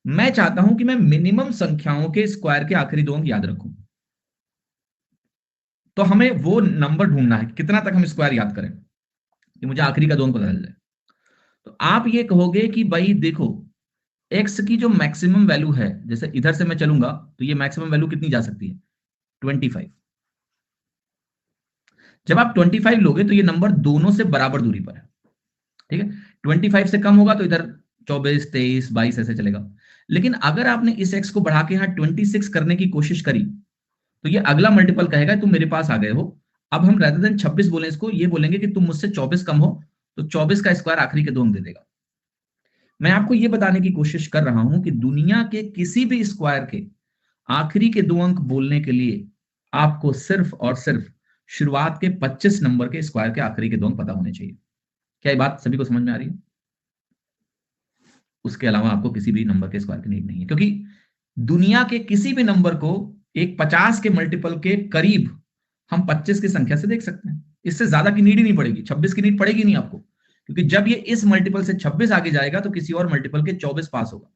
मैं चाहता हूं कि मैं मिनिमम संख्याओं के स्क्वायर के आखिरी दो अंक याद रखूं, तो हमें वो नंबर ढूंढना है कितना तक हम स्क्वायर याद करें कि मुझे आखिरी का दो अंक पता चल जाए। तो आप ये कहोगे कि भाई देखो एक्स की जो मैक्सिमम वैल्यू है, जैसे इधर से मैं चलूंगा तो ये मैक्सिमम वैल्यू कितनी जा सकती है? 25। जब आप 25 लोगे तो ये नंबर दोनों से बराबर दूरी पर है, ठीक है। 25 से कम होगा तो इधर 24, 23, 22 ऐसे चलेगा। लेकिन अगर आपने इस एक्स को बढ़ा के यहां 26 करने की कोशिश करी तो ये अगला मल्टीपल कहेगा तुम मेरे पास आ गए हो। अब हम रेदर देन 26 बोले इसको, ये बोलेंगे कि तुम मुझसे 24 कम हो, तो 24 का स्क्वायर आखिरी के दो अंक दे देगा। मैं आपको ये बताने की कोशिश कर रहा हूं कि दुनिया के किसी भी स्क्वायर के आखिरी के दो अंक बोलने के लिए आपको सिर्फ और सिर्फ शुरुआत के 25 नंबर के स्क्वायर के आखिरी के दो अंक पता होने चाहिए। क्या ये बात सभी को समझ में आ रही है? उसके अलावा आपको किसी भी नंबर के स्क्वायर की नीड नहीं है, क्योंकि दुनिया के किसी भी नंबर को एक 50 के मल्टीपल के करीब हम 25 की संख्या से देख सकते हैं। इससे ज्यादा की नीड ही नहीं पड़ेगी, 26 की नीड पड़ेगी नहीं आपको, क्योंकि जब ये इस मल्टीपल से 26 आगे जाएगा तो किसी और मल्टीपल के 24 पास होगा,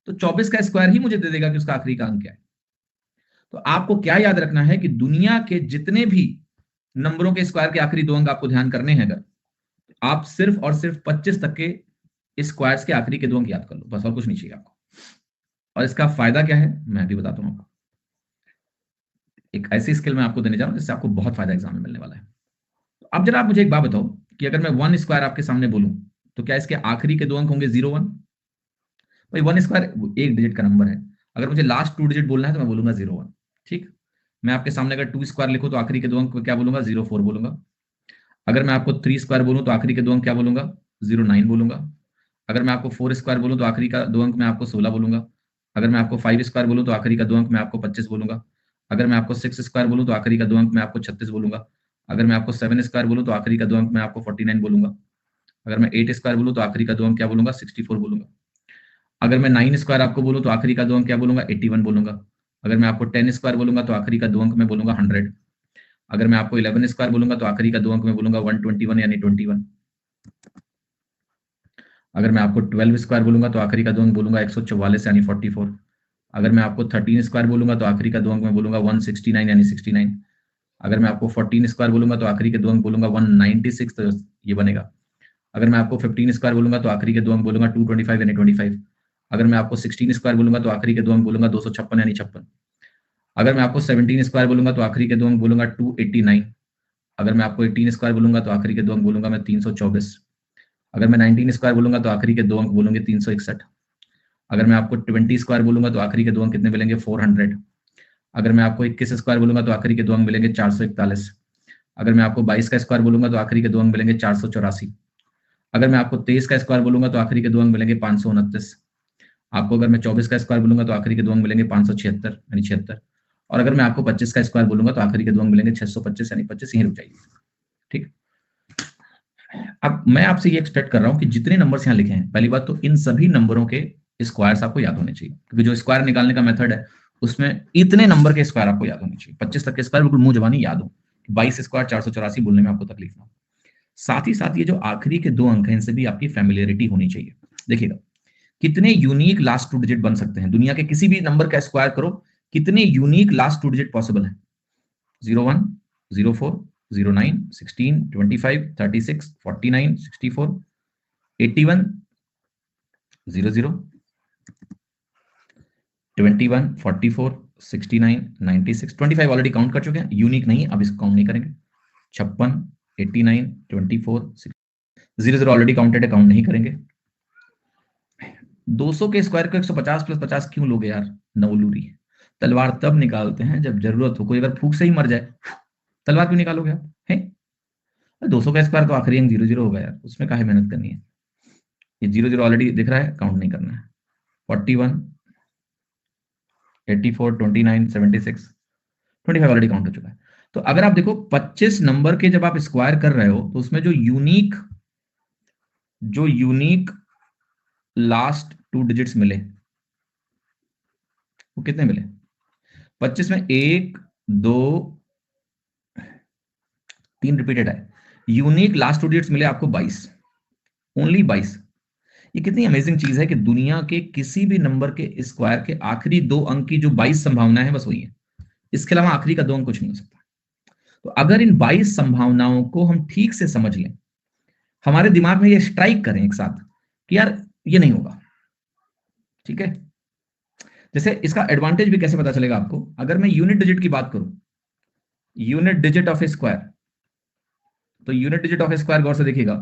तो 24 का स्क्वायर ही मुझे दे देगा कि उसका आखिरी का अंक क्या है। तो आपको क्या याद रखना है कि दुनिया के जितने भी नंबरों के स्क्वायर के आखिरी दो अंक आपको ध्यान करने हैं, अगर आप सिर्फ और सिर्फ 25 तक के स्क्वायर्स के आखिरी के दो अंक याद कर लो, बस और कुछ नहीं चाहिए आपको। और इसका फायदा क्या है मैं भी बताता हूं आपको। एक ऐसी स्किल मैं आपको देने जा रहा हूं जिससे आपको बहुत फायदा एग्जाम में मिलने वाला है। तो अब जरा आप मुझे एक बात बताओ कि अगर मैं 1 स्क्वायर आपके सामने बोलूं तो क्या इसके आखिरी के दो अंक होंगे 0 1? भाई 1 स्क्वायर एक डिजिट का नंबर है, अगर मुझे लास्ट टू डिजिट बोलना है तो मैं बोलूंगा 0 1। ठीक, मैं आपके सामने अगर 2 स्क्वायर लिखूं तो आखिरी के दो अंक क्या बोलूंगा? 0 4 बोलूंगा। अगर मैं आपको 3 स्क्वायर बोलूं तो आखिरी के दो अंक क्या बोलूंगा? 0 9 बोलूंगा। अगर मैं आपको 4 स्क्वायर बोलूं तो आखिरी का दो अंक मैं आपको 16 बोलूंगा। अगर मैं आपको 5 स्क्वायर बोलूं तो आखिरी का दो अंक मैं आपको 25 बोलूंगा। अगर मैं आपको 6 स्क्वायर बोलूं तो आखिरी का दो अंक मैं आपको 36 बोलूंगा। अगर मैं आपको 7 स्क्वायर बोलूं तो आखिरी का दो अंक मैं आपको 49 बोलूंगा। अगर मैं 8 स्क्वायर बोलूं तो आखिरी का दो अंक क्या बोलूंगा? 64 बोलूंगा। अगर मैं 9 स्क्वायर आपको बोलूं तो आखिरी का दो अंक क्या बोलूंगा? 81 बोलूंगा। अगर मैं आपको 10 स्क्वायर बोलूंगा तो आखिरी का दो अंक मैं बोलूंगा 100। अगर मैं आपको 11 स्क्वायर बोलूंगा तो आखिरी का दो अंक मैं बोलूंगा 121 यानी 21। अगर मैं आपको 12 स्क्वायर बोलूंगा तो आखिरी का दो अंक बोलूंगा 144 यानी 44। अगर मैं आपको 13 स्क्वायर बोलूंगा तो आखिरी का दो अंक मैं बोलूंगा 169 यानी 69। अगर मैं आपको 14 स्क्वायर बोलूंगा तो आखिरी के 2 अंक बोलूंगा 196, तो ये बनेगा। अगर मैं आपको 15 स्क्वायर बोलूंगा तो आखिरी के 2 अंक बोलूंगा 225 यानी 25। अगर मैं आपको 16 स्क्वायर बोलूंगा तो आखिरी के 2 अंक बोलूंगा 256 यानी 56। अगर मैं आपको 17 स्क्वायर बोलूंगा तो आखिरी के 2 अंक बोलूंगा 289। अगर मैं आपको 18 स्क्वायर बोलूंगा तो आखिरी के 2 अंक बोलूंगा मैं 324। अगर मैं 19 स्क्वायर बोलूंगा तो आखिरी के 2 अंक बोलूंगे 361। अगर मैं आपको 20 स्क्वायर बोलूंगा तो आखिरी के 2 अंक कितने मिलेंगे 400। अगर मैं आपको 21 स्क्वायर बोलूंगा तो आखिरी के 2 अंक मिलेंगे 441। अगर मैं आपको 22 का स्क्वायर बोलूंगा तो आखिरी के 2 अंक मिलेंगे 484। अगर मैं आपको 23 का स्क्वायर बोलूंगा तो आखिरी के 2 अंक मिलेंगे 529। आपको अगर मैं 24 का स्क्वायर बोलूंगा तो आखिरी के 2 अंक मिलेंगे 576 यानी 76। और अगर मैं आपको 25 का स्क्वायर बोलूंगा तो आखिरी के 2 अंक मिलेंगे 625 यानी 25। यहीं रुक जाइए। ठीक, अब मैं आपसे ये एक्सपेक्ट कर रहा हूं कि जितने नंबर्स यहाँ लिखे हैं, पहली बात तो इन सभी नंबरों के स्क्वायर्स आपको याद होने चाहिए, क्योंकि जो स्क्वायर निकालने का मेथड है उसमें इतने नंबर के स्क्वायर आपको याद होने चाहिए। 25 तक के स्क्वायर बिल्कुल मुंह जबानी याद हो, 22 स्क्वायर 484 बोलने में आपको तकलीफ ना हो। साथ ही साथ ये जो आखिरी के 2 अंक हैं इनसे भी आपकी फैमिलियरिटी होनी चाहिए। देखिएगा कितने यूनिक लास्ट 2 डिजिट बन सकते हैं, दुनिया के किसी भी नंबर का स्क्वायर करो, कितने यूनिक लास्ट 2 डिजिट पॉसिबल है। 01, 04, 09, 16, 25, 36, 49, 64, 81, 00, 21, 44, 69, 96, 25 ऑलरेडी काउंट कर चुके हैं, यूनिक नहीं, अब इसको काउंट नहीं करेंगे। 56, 89, 24, 00 ऑलरेडी काउंटेड है, काउंट नहीं करेंगे। 200 के स्क्वायर को 150 प्लस 50 क्यों लोगे यार, नवलूरी। तलवार तब निकालते हैं जब जरूरत हो, कोई अगर फूक से ही मर जाए, तलवार क्यों निकालोगे आप, है? 200 का स्क्वायर तो आखिरी अंक 00 होगा यार, उसमें काहे मेहनत करनी है। ये 00 ऑलरेडी दिख रहा है, काउंट नहीं करना है। 41, 84, 29, 76, 25 ऑलरेडी काउंट हो चुका है। तो अगर आप देखो 25 नंबर के जब आप स्क्वायर कर रहे हो तो उसमें जो यूनिक लास्ट 2 डिजिट्स मिले वो कितने मिले? 25 में 1, 2, 3 रिपीटेड है, यूनिक लास्ट 2 डिजिट्स मिले आपको 22, ओनली 22। ये कितनी अमेजिंग चीज है कि दुनिया के किसी भी नंबर के स्क्वायर के आखिरी 2 अंक की जो 22 संभावना है बस वही है, इसके अलावा आखिरी का 2 अंक कुछ नहीं हो सकता। तो अगर इन 22 संभावनाओं को हम ठीक से समझ लें, हमारे दिमाग में ये स्ट्राइक करें एक साथ कि यार ये नहीं होगा, ठीक है। जैसे इसका एडवांटेज भी कैसे पता चलेगा आपको, अगर मैं यूनिट डिजिट की बात करूं, unit digit of a square, तो unit digit of a square गौर से देखिएगा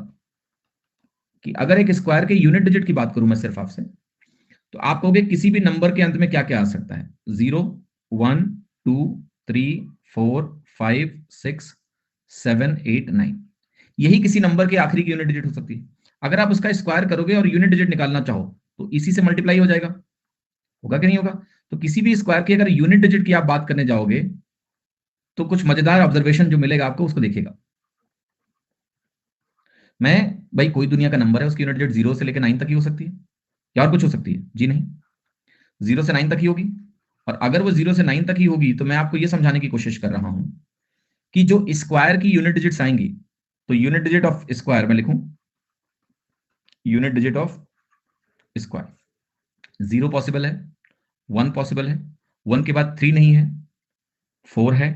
कि अगर एक स्क्वायर के यूनिट डिजिट की बात करूं मैं सिर्फ आपसे, तो आप कहोगे किसी भी नंबर के अंत में क्या क्या आ सकता है, 0, 1, 2, 3, 4, 5, 6, 7, 8, 9, यही किसी नंबर की आखिरी की यूनिट डिजिट हो सकती है। अगर आप उसका स्क्वायर करोगे और यूनिट डिजिट निकालना चाहो तो इसी से मल्टीप्लाई हो जाएगा, होगा कि नहीं होगा? तो किसी भी स्क्वायर की अगर यूनिट डिजिट की आप बात करने जाओगे तो कुछ मजेदार ऑब्जर्वेशन जो मिलेगा आपको उसको देखिएगा। मैं भाई कोई दुनिया का नंबर है उसकी यूनिट डिजिट 0 से लेकर 9 तक ही हो सकती है, या और कुछ हो सकती है? जी नहीं, 0 से 9 तक ही होगी। और अगर वो 0 से 9 तक ही होगी तो मैं आपको यह समझाने की कोशिश कर रहा हूं कि जो स्क्वायर की यूनिट डिजिट्स आएंगी, तो यूनिट डिजिट ऑफ स्क्वायर में लिखूं, unit digit of square 0 possible है, 1 पॉसिबल है, 1 के बाद 3 नहीं है, 4 है,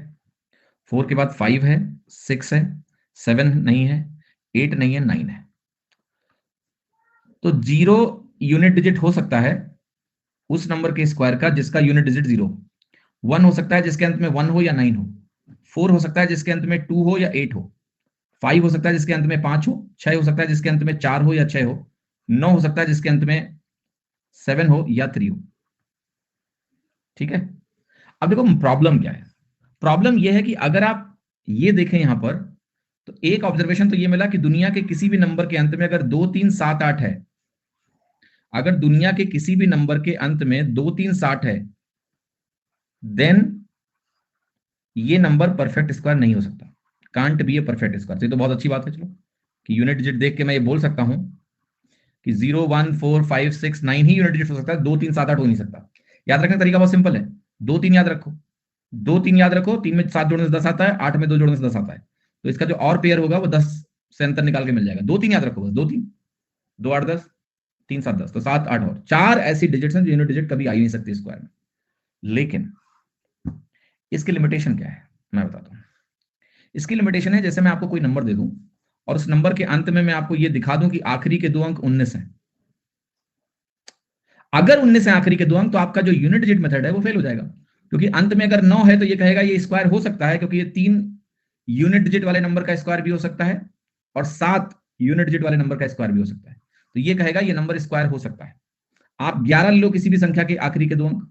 4 के बाद 5 है, 6 है, 7 नहीं है, 8 नहीं है, 9 है। तो 0 यूनिट डिजिट हो सकता है उस नंबर के स्क्वायर का जिसका यूनिट डिजिट 0, 1 हो सकता है जिसके अंत में 1 हो या 9 हो, 4 हो सकता है जिसके अंत में 2 हो या 8 हो, 5 हो सकता है जिसके अंत में 5 हो, 6 हो सकता है जिसके अंत में 4 हो या 6 हो, 9 हो सकता है जिसके अंत में 7 हो या 3 हो, ठीक है। अब देखो प्रॉब्लम क्या है, प्रॉब्लम यह है कि अगर आप ये देखें यहां पर, तो एक ऑब्जर्वेशन तो ये मिला कि दुनिया के किसी भी नंबर के अंत में अगर 2, 3, 7, 8 है, अगर दुनिया के किसी भी नंबर के अंत में 2, 3, 7 है, देन ये नंबर परफेक्ट स्क्वायर नहीं हो सकता, can't be a perfect square. तो बहुत अच्छी बात है, चलो कि यूनिट डिजिट देख के मैं ये बोल सकता हूं कि 0, 1, 4, 5, 6, 9 ही यूनिट डिजिट हो सकता है, 2, 3, 7, 8 हो नहीं सकता। याद रखने का तरीका बहुत सिंपल है, 2, 3 याद रखो, 2, 3 याद रखो, 3 में 7 जोड़ने से 10 आता है, 8 में 2 जोड़ने से 10 आता है, तो इसका जो और पेयर होगा वो 10 से अंतर निकाल के मिल जाएगा। 2, 3 याद रखो बस, 2, 3, 2, 8, 10, 3, 7, 10, तो 7, 8 और 4 ऐसी डिजिट्स हैं जो यूनिट डिजिट कभी आ ही नहीं सकती स्क्वायर में। लेकिन इसकी लिमिटेशन क्या है मैं बताता हूं। इसकी लिमिटेशन है, जैसे मैं आपको कोई नंबर दे दूं और उस नंबर के अंत में मैं आपको ये दिखा दूं कि आखिरी के 2 अंक 19 हैं। अगर 19 है आखिरी के 2 अंक, तो आपका जो यूनिट डिजिट मेथड है वो फेल हो जाएगा, क्योंकि अंत में अगर 9 है तो ये कहेगा ये स्क्वायर हो सकता है, क्योंकि ये 3 यूनिट डिजिट वाले नंबर का स्क्वायर भी हो सकता है और 7 यूनिट डिजिट वाले नंबर का स्क्वायर भी हो सकता है। तो ये कहेगा ये नंबर स्क्वायर हो सकता है। आप 11 लो किसी भी संख्या के आखिरी के 2 अंक,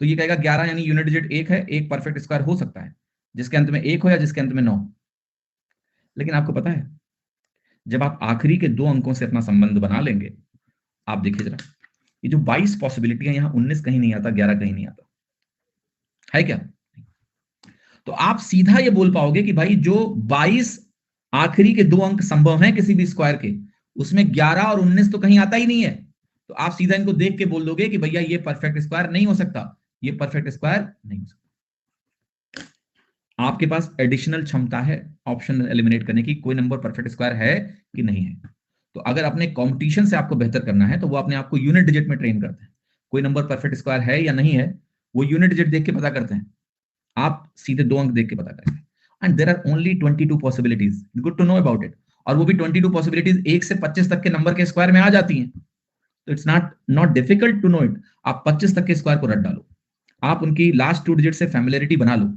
तो ये कहेगा 11 यानी यूनिट डिजिट 1 है, एक परफेक्ट स्क्वायर हो सकता है जिसके अंत में 1 हो या जिसके अंत में 9। लेकिन आपको पता है, जब आप आखिरी के 2 अंकों से अपना संबंध बना लेंगे, आप देखिए जरा, ये जो 22 पॉसिबिलिटी है, यहां 19 कहीं नहीं आता, 11 कहीं नहीं आता है क्या? तो आप सीधा ये बोल पाओगे कि भाई जो 22 आखिरी के 2 अंक संभव हैं किसी भी स्क्वायर के, उसमें 11 और 19 तो कहीं आता ही नहीं है। तो आप सीधा इनको देख के बोल दोगे कि भैया ये परफेक्ट स्क्वायर नहीं हो सकता, ये परफेक्ट स्क्वायर नहीं हो सकता। आपके पास एडिशनल क्षमता है ऑप्शन एलिमिनेट करने की, कोई नंबर परफेक्ट स्क्वायर है कि नहीं है। तो अगर अपने कंपटीशन से आपको बेहतर करना है तो वो अपने आप को यूनिट डिजिट में ट्रेन करते हैं। कोई नंबर परफेक्ट स्क्वायर है या नहीं है, वो यूनिट डिजिट देख के पता करते हैं। आप सीधे 2 अंक देख के पता करेंगे। And there are only 22 possibilities, good to know about it. और वो भी 22 पॉसिबिलिटीज 1 से 25 तक के नंबर के स्क्वायर में आ जाती हैं। तो it's not difficult to know it. आप 25 तक के स्क्वायर को रट डालो, आप उनकी लास्ट 2 डिजिट से फैमिलियरिटी बना लो,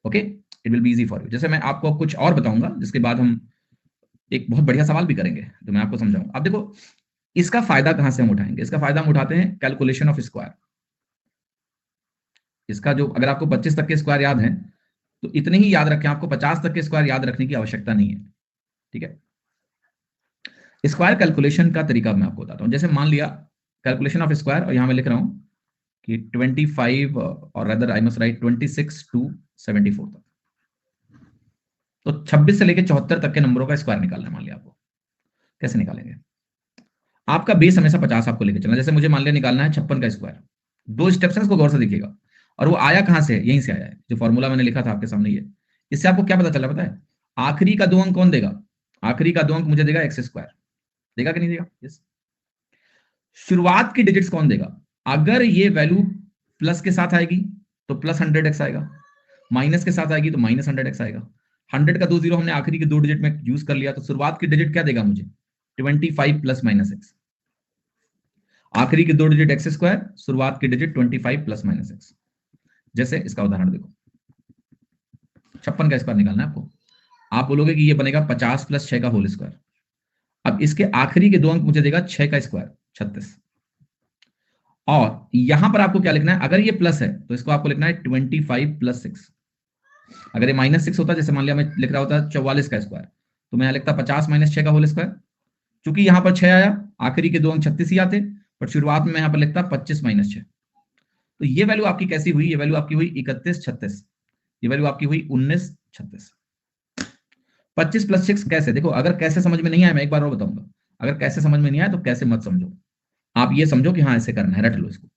okay, it will be easy for you. जैसे मैं आपको कुछ और बताऊंगा, जिसके बाद हम एक बहुत बढ़िया सवाल भी करेंगे जो मैं आपको समझाऊंगा। अब देखो, इसका फायदा कहां से हम उठाएंगे? इसका फायदा हम उठाते हैं कैलकुलेशन ऑफ स्क्वायर। इसका जो, अगर आपको 25 तक के स्क्वायर याद हैं तो इतने ही याद रखें, आपको 50 तक के स्क्वायर याद रखने की आवश्यकता नहीं है, ठीक है? स्क्वायर कैलकुलेशन का तरीका मैं आपको बताता हूं। जैसे मान लिया कैलकुलेशन ऑफ स्क्वायर, और यहां मैं लिख रहा हूं कि 25 और other I must write 26 to 74 तक। तो 26 से लेकर 74 तक के नंबरों का स्क्वायर निकालना है। मान लिया आपको, कैसे निकालेंगे? आपका बेस हमेशा 50 आपको लेकर चलना। जैसे मुझे मान लिया निकालना है 56 का स्क्वायर। 2 स्टेप्स हैं, इसको गौर से देखिएगा। और वो आया कहां से? यहीं से आया है, जो फॉर्मूला मैंने लिखा था आपके सामने ये। इससे आपको क्या पता चला पता है? आखिरी का 2 अंक कौन देगा? आखिरी का 2 अंक मुझे देगा एक्स स्क्वायर। देगा कि नहीं देगा? यस। शुरुआत की डिजिट्स कौन देगा? अगर ये वैल्यू प्लस के साथ आएगी तो प्लस 100x आएगा, माइनस के साथ आएगी तो माइनस 100x आएगा। 100 का 2 जीरो हमने आखिरी के 2 डिजिट में यूज कर लिया, तो शुरुआत की डिजिट क्या देगा मुझे? 25 प्लस माइनस एक्स। आखिरी के 2 डिजिट एक्स स्क्वायर, शुरुआत की डिजिट 25 प्लस माइनस एक्स। जैसे इसका उदाहरण देखो, 56 का स्क्वायर निकालना है आपको। आप बोलोगे कि ये बनेगा 50 प्लस 6 का होल स्क्वायर। अब इसके आखिरी के 2 अंक मुझे देगा 6 का स्क्वायर 36। और यहां पर आपको क्या लिखना है? अगर ये प्लस है तो इसको आपको लिखना है 25 प्लस 6। अगर ये माइनस 6 होता, जैसे मान लिया मैं लिख रहा होता 44 का स्क्वायर, तो मैं यहां लिखता 50 माइनस 6 का होल स्क्वायर। चूंकि यहां पर 6 आया, आखिरी के 2 अंक 36 ही आते, बट शुरुआत में मैं यहां पर लिखता 25 माइनस 6। तो ये वैल्यू आपकी कैसी हुई? ये वैल्यू आपकी हुई 31 36। ये वैल्यू आपकी हुई 19 36। 25 प्लस 6 कैसे? देखो, अगर कैसे समझ में नहीं आया, मैं एक बार और बताऊंगा। अगर कैसे समझ में नहीं आया तो कैसे मत समझो, आप ये समझो कि हाँ ऐसे करना है, रट लो इसको।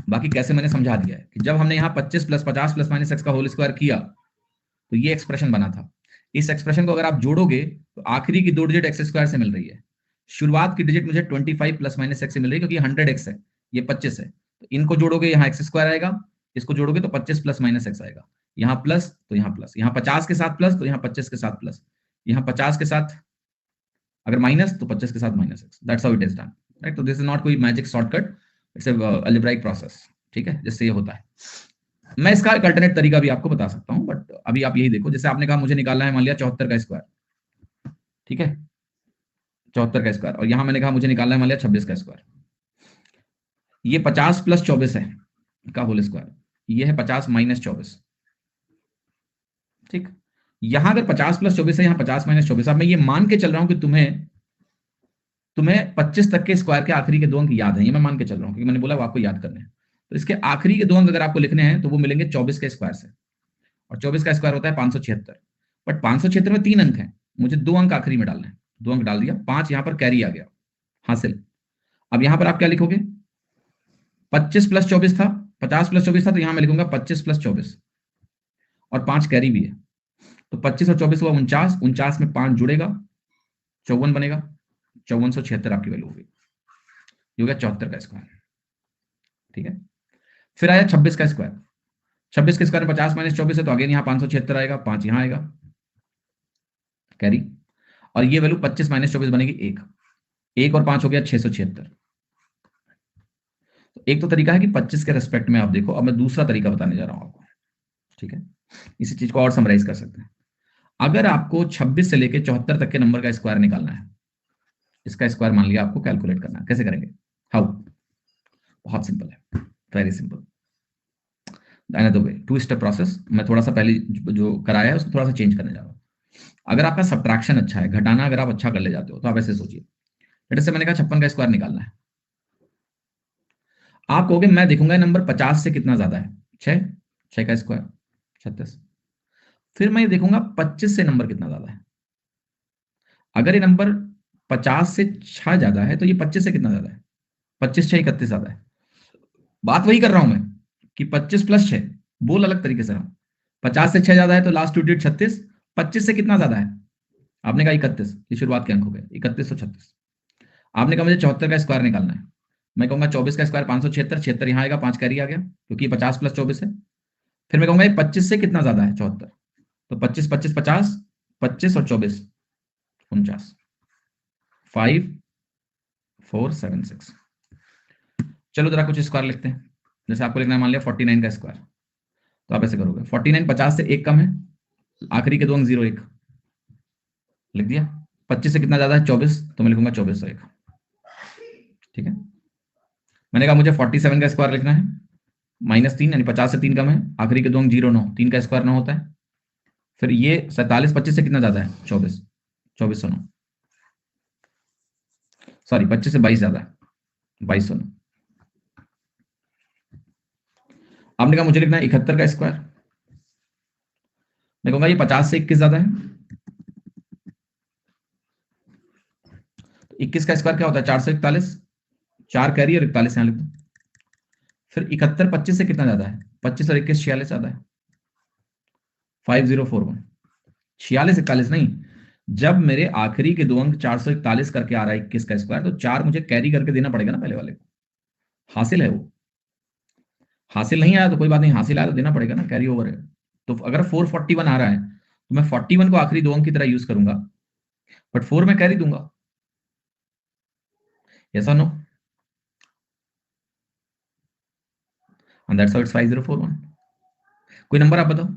बाकी कैसे मैंने समझा दिया है कि जब हमने यहाँ 25 प्लस 50 प्लस माइनस एक्स का होल स्क्वायर किया तो ये एक्सप्रेशन बना था। इस एक्सप्रेशन को अगर आप जोड़ोगे तो आखिरी की 2 डिजिट एक्स स्क्वायर से मिल रही है, शुरुआत की डिजिट मुझे 25 प्लस माइनस एक्स से मिल रही है, क्योंकि 100x है, ये 25 है। तो इनको जोड़ोगे, यहाँ एक्स स्क्वायर आएगा, इसको जोड़ोगे तो 25 प्लस माइनस एक्स आएगा। यहाँ प्लस तो यहाँ प्लस, यहाँ 50 के साथ प्लस तो यहाँ 25 के साथ प्लस, यहाँ 50 के साथ अगर माइनस तो 25 के साथ minus x. That's how it is done, right? तो दिस इज नॉट कोई magic shortcut, it's algebraic process, ठीक है, जिससे ये होता है। मैं इसका एक अल्टरनेट तरीका भी आपको बता सकता हूं, बट अभी आप यही देखो। जैसे आपने कहा मुझे निकालना है मान लिया 74 का स्क्वायर, ठीक है, 74 का स्क्वायर, और यहां मैंने कहा मुझे निकालना है मान लिया 26 का स्क्वायर। ये 50 प्लस 24 है का होल स्क्वायर, ये है 50 माइनस 24, ठीक। यहां अगर 50 प्लस 24 है, यहां 50 माइनस 24। अब मैं ये मान के चल रहा हूं कि तुम्हें 25 तक के स्क्वायर के आखिरी के 2 अंक याद है, ये मैं मान के चल रहा हूं, क्योंकि मैंने बोला वो आपको याद करने हैं। तो इसके आखिरी के 2 अंक अगर आपको लिखने हैं तो वो मिलेंगे 24 के स्क्वायर से, और 24 का स्क्वायर होता है 576। बट 576 में 3 अंक हैं, मुझे 2 अंक आखिरी में डालने हैं। 2 अंक डाल दिया, 5 यहां पर कैरी आ गया, हासिल। अब यहां पर आप क्या लिखोगे? 25 प्लस 24 था, 50 प्लस 24 था, तो यहां मैं लिखूंगा 25 प्लस 24, और 5 कैरी भी है। तो 25 और 24 हुआ 49, 49 में 5 जुड़ेगा, 54 बनेगा, 5476 आपकी वैल्यू होगी। ये हो गया 74 का स्क्वायर, ठीक है। फिर आया 26 का स्क्वायर। 26 के स्क्वायर में 50 माइनस 24 है, तो अगेन यहाँ 576 आएगा, 5 यहाँ आएगा कैरी, और ये वैल्यू 25 माइनस 24 बनेगी 1, 1 और 5 हो गया 676। एक तो तरीका है कि 25 के रेस्पेक्ट में आप देखो, अब मैं दूसरा तरीका बताने जा रहा हूं आपको, ठीक है। इसी चीज को और समराइज कर सकते हैं। अगर आपको 26 से लेकर 74 तक के नंबर का स्क्वायर निकालना है, इसका स्क्वायर मान लिया आपको कैलकुलेट करना है, कैसे करेंगे? हाउ? बहुत सिंपल है, very simple. Another way, 2 step process. मैं थोड़ा सा पहले जो कराया है उसको थोड़ा सा चेंज करने जा रहा हूं। अगर आपका सब्ट्रैक्शन अच्छा है, घटाना अगर आप अच्छा कर ले जाते हो, तो आप ऐसे सोचिए, जैसे मैंने कहा 56 का स्क्वायर निकालना है, आप कहोगे मैं देखूंगा नंबर 50 से कितना ज्यादा है, 6, 6 का स्क्वायर 36। फिर मैं ये देखूंगा 25 से नंबर कितना ज्यादा है। अगर ये नंबर 50 से 6 ज्यादा है, तो ये 25 से कितना ज्यादा है? 25 6 31 ज्यादा है। बात वही कर रहा हूं मैं कि 25 प्लस 6, बोल अलग तरीके से रहा हूं। 50 से 6 ज्यादा है तो लास्ट टू डिजिट 36, 25 से कितना ज्यादा है? आपने कहा 31, ये शुरुआत के अंक हो गए 31 और 36। आपने कहा मुझे 74 का स्क्वायर निकालना है, मैं कहूंगा 24 का स्क्वायर 576, 76 यहाँ आएगा, 5 कैरी आ गया क्योंकि 50 प्लस 24 है। फिर मैं कहूंगा 25 से कितना ज्यादा है? 74, तो 25 25 50, 25 और 24 49, 5 4 7 6। चलो जरा कुछ स्क्वायर लिखते हैं। जैसे आपको लिखना है मान लिया 49 का स्क्वायर, तो आप ऐसे करोगे 49 50 से 1 कम है, आखिरी के दो अंक 0 1 लिख दिया। 25 से कितना ज्यादा है? 24, तो मैं लिखूंगा 24 1, ठीक है। मैंने कहा मुझे 47 का स्क्वायर लिखना है, -3 यानी 50 से 3 कम है, आखिरी के दो अंक 0 9, 3 का स्क्वायर 9 होता है। फिर ये 47 25 से कितना ज्यादा है? 24, 2409, सॉरी 25 से 22 ज्यादा है, 2209। आपने कहा मुझे लिखना है 71 का स्क्वायर, मैं कहूंगा ये 50 से 21 ज्यादा है, तो 21 का स्क्वायर क्या होता है? 441, 4 कैरी और 41 यहां लिख दो। फिर 71 25 से कितना ज्यादा है? 25 और 21 46 ज्यादा है, 5041। 46 41 नहीं, जब मेरे आखिरी के दो अंक 441 करके आ रहा है 21 का स्क्वायर, तो 4 मुझे कैरी करके देना पड़ेगा ना पहले वाले को। हासिल है वो, हासिल नहीं आया तो कोई बात नहीं, हासिल आया तो देना पड़ेगा ना, कैरी ओवर है। तो अगर 441 आ रहा है तो मैं 41 को आखिरी दो अंक की तरह यूज करूंगा, बट 4 में कैरी दूंगा। यस और no? And that's how it's 5041। कोई नंबर आप बताओ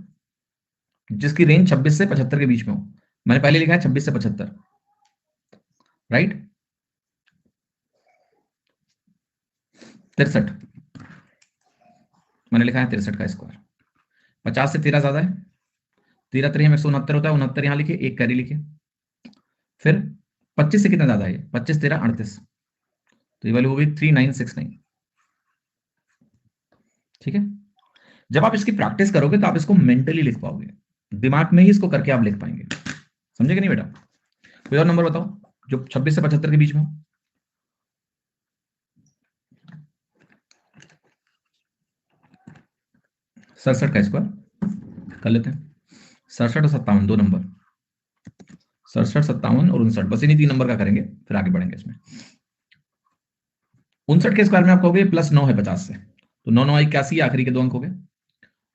जिसकी रेंज 26 से 75 के बीच में हो। मैंने पहले लिखा है 26 से 75, राइट? 63 मैंने लिखा है 63 का स्क्वायर। 50 से 13 ज्यादा है, 13 3 में 169 होता है, 69 यहां लिखे, एक कैरी लिखे। फिर 25 से कितना ज्यादा है? 25 13 38, तो ये वैल्यू होगी 3969, ठीक है। जब आप इसकी प्रैक्टिस करोगे तो आप इसको मेंटली लिख पाओगे, दिमाग में ही इसको करके आप लिख पाएंगे। समझे कि नहीं बेटा? कोई और नंबर बताओ जो 26 से 75 के बीच में हो। सड़सठ का स्क्वायर कर लेते हैं। 67 और 57 दो नंबर, 67 57 और 59, बस इन्हीं 3 नंबर का करेंगे, फिर आगे बढ़ेंगे इसमें। 59 के स्क्वायर में आप कहोगे +9 है 50 से, तो 9 9 81 आखिरी के दो अंक हो गए।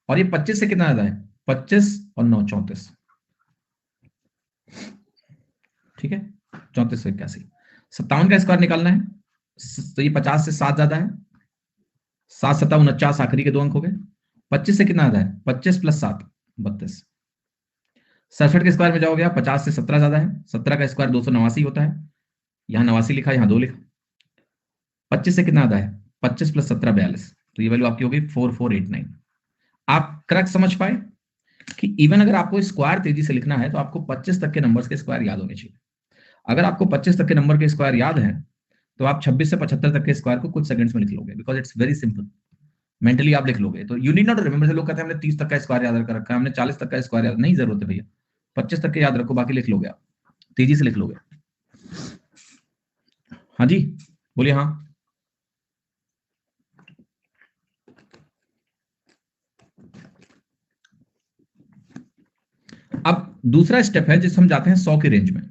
और ये 25 से कितना ज्यादा है? 25 और 9 34, ठीक है, 34 से 81। 57 का स्क्वायर निकालना है, तो ये 50 से 7 ज्यादा है, 7 7 49 आखिरी के दो अंक हो गए। 25 से कितना ज्यादा है? 25 + 7 32। 67 के स्क्वायर में जाओगे आप, 50 से 17 ज्यादा है, 17 का स्क्वायर 289 होता है, यहां 89 लिखा, यहां 2 लिखा। 25 से कितना ज्यादा है? 25 + 17 42, तो ये वैल्यू आपकी होगी 4489। आप करेक्ट समझ पाए कि इवन अगर आपको स्क्वायर तेजी से लिखना है तो आपको 25 तक के नंबर्स के स्क्वायर याद होने चाहिए। अगर आपको 25 तक के नंबर के स्क्वायर याद है तो आप 26 से 75 तक के स्क्वायर को कुछ सेकंड्स में लिख लोगे, because it's very simple. Mentally आप लिख लोगे, तो यू नीड नॉट रिमेंबर। लोग कहते हैं हमने 30 तक का स्क्वायर याद कर रखा है, हमने 40 तक का स्क्वायर याद, नहीं जरूरत है भैया, 25 तक के याद रखो, बाकी लिख लोगे, आप तेजी से लिख लोगे। हाँ जी बोलिए। हाँ अब दूसरा स्टेप है जिसे हम जाते हैं 100 की रेंज में।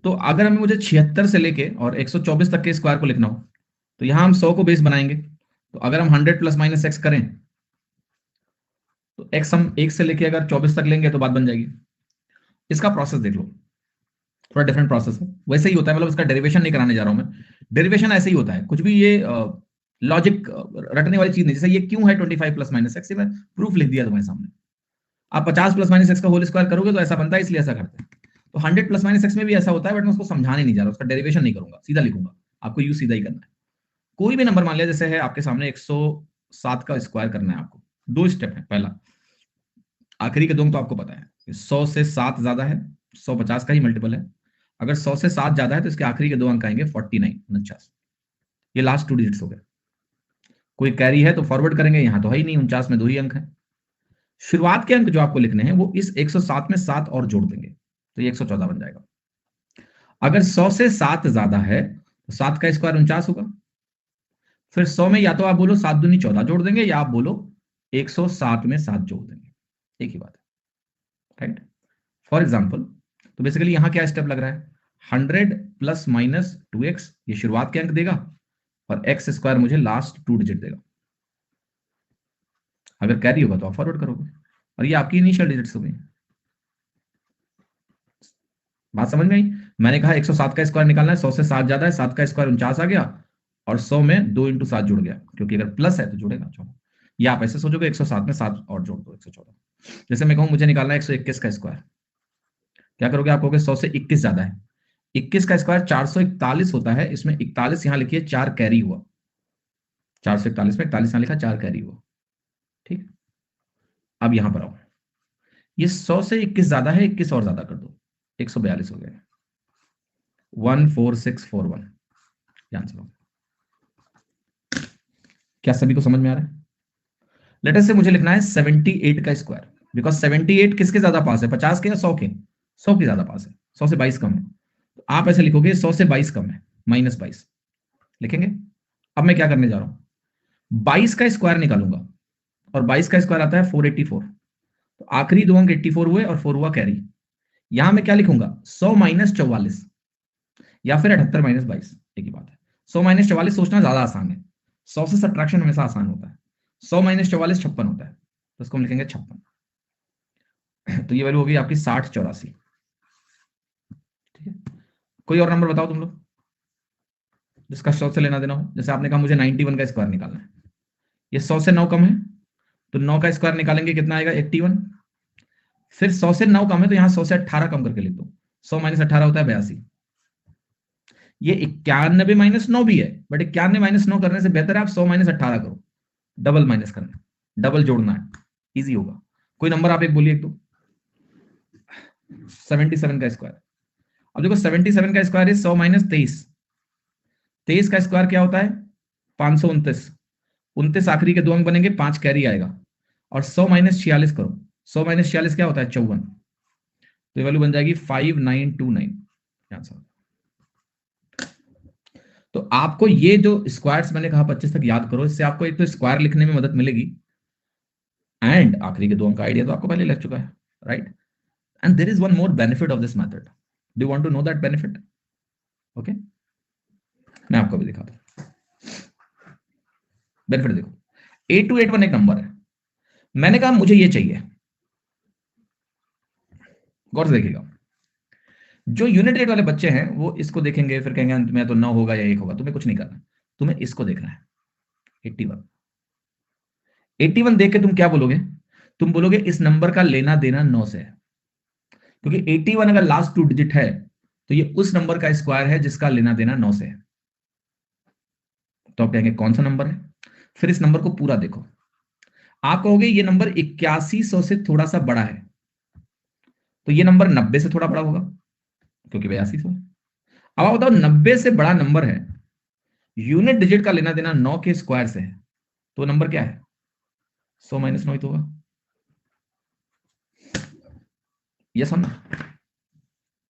तो अगर हमें मुझे 76 से लेके और 124 तक के स्क्वायर को लिखना हो, तो यहां हम 100 को बेस बनाएंगे, तो अगर हम 100 प्लस माइनस एक्स करें तो एक्स हम 1 से लेके अगर 24 तक लेंगे तो बात बन जाएगी। इसका प्रोसेस देख लो, थोड़ा डिफरेंट प्रोसेस है, वैसे ही होता है, मतलब इसका डेरिवेशन नहीं कराने जा रहा हूं मैं। डेरिवेशन ऐसे ही होता है, कुछ भी ये लॉजिक रटने वाली चीज नहीं। जैसे ये क्यों है 25 प्लस माइनस एक्स, मैं प्रूफ लिख दिया तुम्हारे सामने। आप 50 प्लस माइनस एक्स का होल स्क्वायर करोगे तो ऐसा बनता है, इसलिए ऐसा करते हैं। तो 100 प्लस माइनस एक्स में भी ऐसा होता है, बट मैं उसको समझाने नहीं जा रहा, उसका डेरिवेशन नहीं करूंगा, सीधा लिखूंगा। आपको यूज सीधा ही करना है। कोई भी नंबर मान लिया, जैसे है आपके सामने 107 का स्क्वायर करना है आपको। 2 स्टेप है। पहला, आखिरी के दो तो आपको पता है 100 से 7 ज्यादा है, 150 का ही मल्टीपल है। अगर 100 से 7 ज्यादा है तो इसके आखिरी के 2 अंक आएंगे 49, 49। ये लास्ट 2 डिजिट्स हो गए। कोई कैरी है तो फॉरवर्ड करेंगे, यहां तो है ही नहीं, 49 में 2 ही अंक है। शुरुआत के अंक जो आपको लिखने हैं वो इस 107 में 7 और जोड़ देंगे तो ये 114 बन जाएगा। अगर 100 से 7 ज्यादा है तो 7 का स्क्वायर 49 होगा। फिर 100 में या तो आप बोलो 7 दूनी 14 जोड़ देंगे, या आप बोलो 107 में 7 जोड़ देंगे, एक ही बात है, राइट। फॉर एग्जाम्पल, तो बेसिकली यहां क्या स्टेप लग रहा है, 100 प्लस माइनस 2x, ये शुरुआत के अंक देगा, और एक्स स्क्वायर मुझे लास्ट 2 डिजिट देगा। अगर कैरी होगा तो आप फॉरवर्ड करोगे, और ये आपकी इनिशियल डिजिट्स हो गई। बात समझ में आई। मैंने कहा 107 का स्क्वायर निकालना है, 100 से 7 ज्यादा है, 7 का स्क्वायर 49 आ गया, और 100 में 2 इंटू 7 जुड़ गया, क्योंकि अगर प्लस है तो जुड़ेगा 14। या आप ऐसे सोचोगे 107 में 7 और जोड़ दो, 114। जैसे मैं कहूं मुझे निकालना है 121 का स्क्वायर, क्या करोगे, आप कहोगे 100 से 21 ज्यादा है। 21 का स्क्वायर 441 होता है, इसमें 41 यहां लिखिए, 4 कैरी हुआ। 441 में 41 यहां लिखा, 4 कैरी हुआ, ठीक। अब यहां पर आओ, ये 100 से 21 ज्यादा है, 21 और ज्यादा कर दो, 142 हो गया, 14641। आंसर हो। क्या सभी को समझ में आ रहा है। लेटर से मुझे लिखना है 78 का स्क्वायर, बिकॉज 78 किसके ज्यादा पास है, 50 के या 100 के, 100 के ज्यादा पास है, 100 से 22 कम है। तो आप ऐसे लिखोगे 100 से 22 कम है, -22 लिखेंगे। अब मैं क्या करने जा रहा हूं, 22 का स्क्वायर निकालूंगा, और 22 का स्क्वायर आता है 484। तो आखिरी 2 अंक 84 हुए और 4 हुआ कैरी। यहां मैं क्या लिखूंगा, 100 माइनस 44, या फिर 78 माइनस 22, एक ही बात है। 100 माइनस 44 सोचना ज्यादा आसान है, 100 से सब्ट्रैक्शन हमेशा आसान होता है। 100 माइनस 44 56 होता है, तो इसको हम लिखेंगे 56। तो ये वैल्यू होगी आपकी 6084, ठीक है। कोई और नंबर बताओ तुम लोग जिसका 100 से लेना देना हो। जैसे आपने कहा मुझे 91 का स्क्वायर निकालना है, ये 100 से 9 कम है, तो 9 का स्क्वायर निकालेंगे, कितना आएगा 81। फिर 100 से 9 कम है, तो यहां 100 से 18 कम करके लिख दो, 100 माइनस 18 होता है 82। ये 91 माइनस 9 भी है, बट 91 माइनस 9 करने से बेहतर है आप 100 माइनस 18 करो, डबल माइनस करना, डबल जोड़ना है, इजी होगा। कोई नंबर आप एक बोलिए, एक तो 77 का स्क्वायर। अब देखो 77 का स्क्वायर है 100 माइनस 23, 23 का स्क्वायर क्या होता है 529, 29 आखिरी के 2 अंक बनेंगे, 5 कैरी आएगा, और 100 माइनस 46 करो, 100 माइनस 46 क्या होता है 54, तो ये वैल्यू बन जाएगी 5929 आंसर। तो आपको ये जो स्क्वायर्स मैंने कहा 25 तक याद करो, इससे आपको एक तो स्क्वायर लिखने में मदद मिलेगी, एंड आखिरी के 2 अंक का आइडिया तो आपको पहले लग चुका है, right. And there is one more benefit of this method, do you want to know that benefit? Okay, मैं आपको भी दिखाता हूं बेनिफिट। देखो 8281 एक नंबर है, मैंने कहा मुझे ये चाहिए, गौर से देखिएगा। जो यूनिट रेट वाले बच्चे हैं वो इसको देखेंगे, फिर कहेंगे अंत में तो 9 होगा या 1 होगा। तुम्हें कुछ नहीं करना, तुम्हें इसको देखना है 81। 81 देख के तुम क्या बोलोगे, तुम बोलोगे इस नंबर का लेना देना 9 से है, क्योंकि 81 अगर लास्ट 2 डिजिट है तो ये उस नंबर का स्क्वायर है जिसका लेना देना 9 से है। तो आप कहेंगे कौन सा नंबर है, फिर इस नंबर को पूरा देखो, आप कहोगे ये नंबर 8100 से थोड़ा सा बड़ा है, तो ये नंबर 90 से थोड़ा बड़ा होगा, क्योंकि 8200 है। अब आप बताओ 90 से बड़ा नंबर है, यूनिट डिजिट का लेना देना 9 के स्क्वायर से है, तो नंबर क्या है 100 माइनस 9 ही तो होगा। यस और no,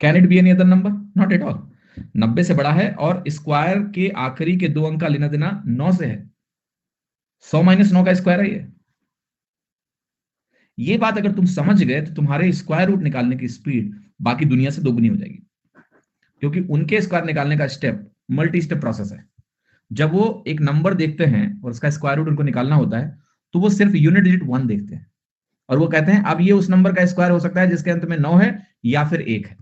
can it be any other number? Not at all. 90 से बड़ा है और स्क्वायर के आखिरी के 2 अंक का लेना देना 9 से है, 100 माइनस 9 का स्क्वायर है ये बात अगर तुम समझ गए तो तुम्हारे स्क्वायर रूट निकालने की स्पीड बाकी दुनिया से दोगुनी हो जाएगी, क्योंकि उनके स्क्वायर निकालने का स्टेप मल्टी स्टेप प्रोसेस है। जब वो एक नंबर देखते हैं और उसका स्क्वायर रूट उनको निकालना होता है, तो वो सिर्फ यूनिट डिजिट 1 देखते हैं और वो कहते हैं अब ये उस नंबर का स्क्वायर हो सकता है जिसके अंत में 9 है या फिर 1 है।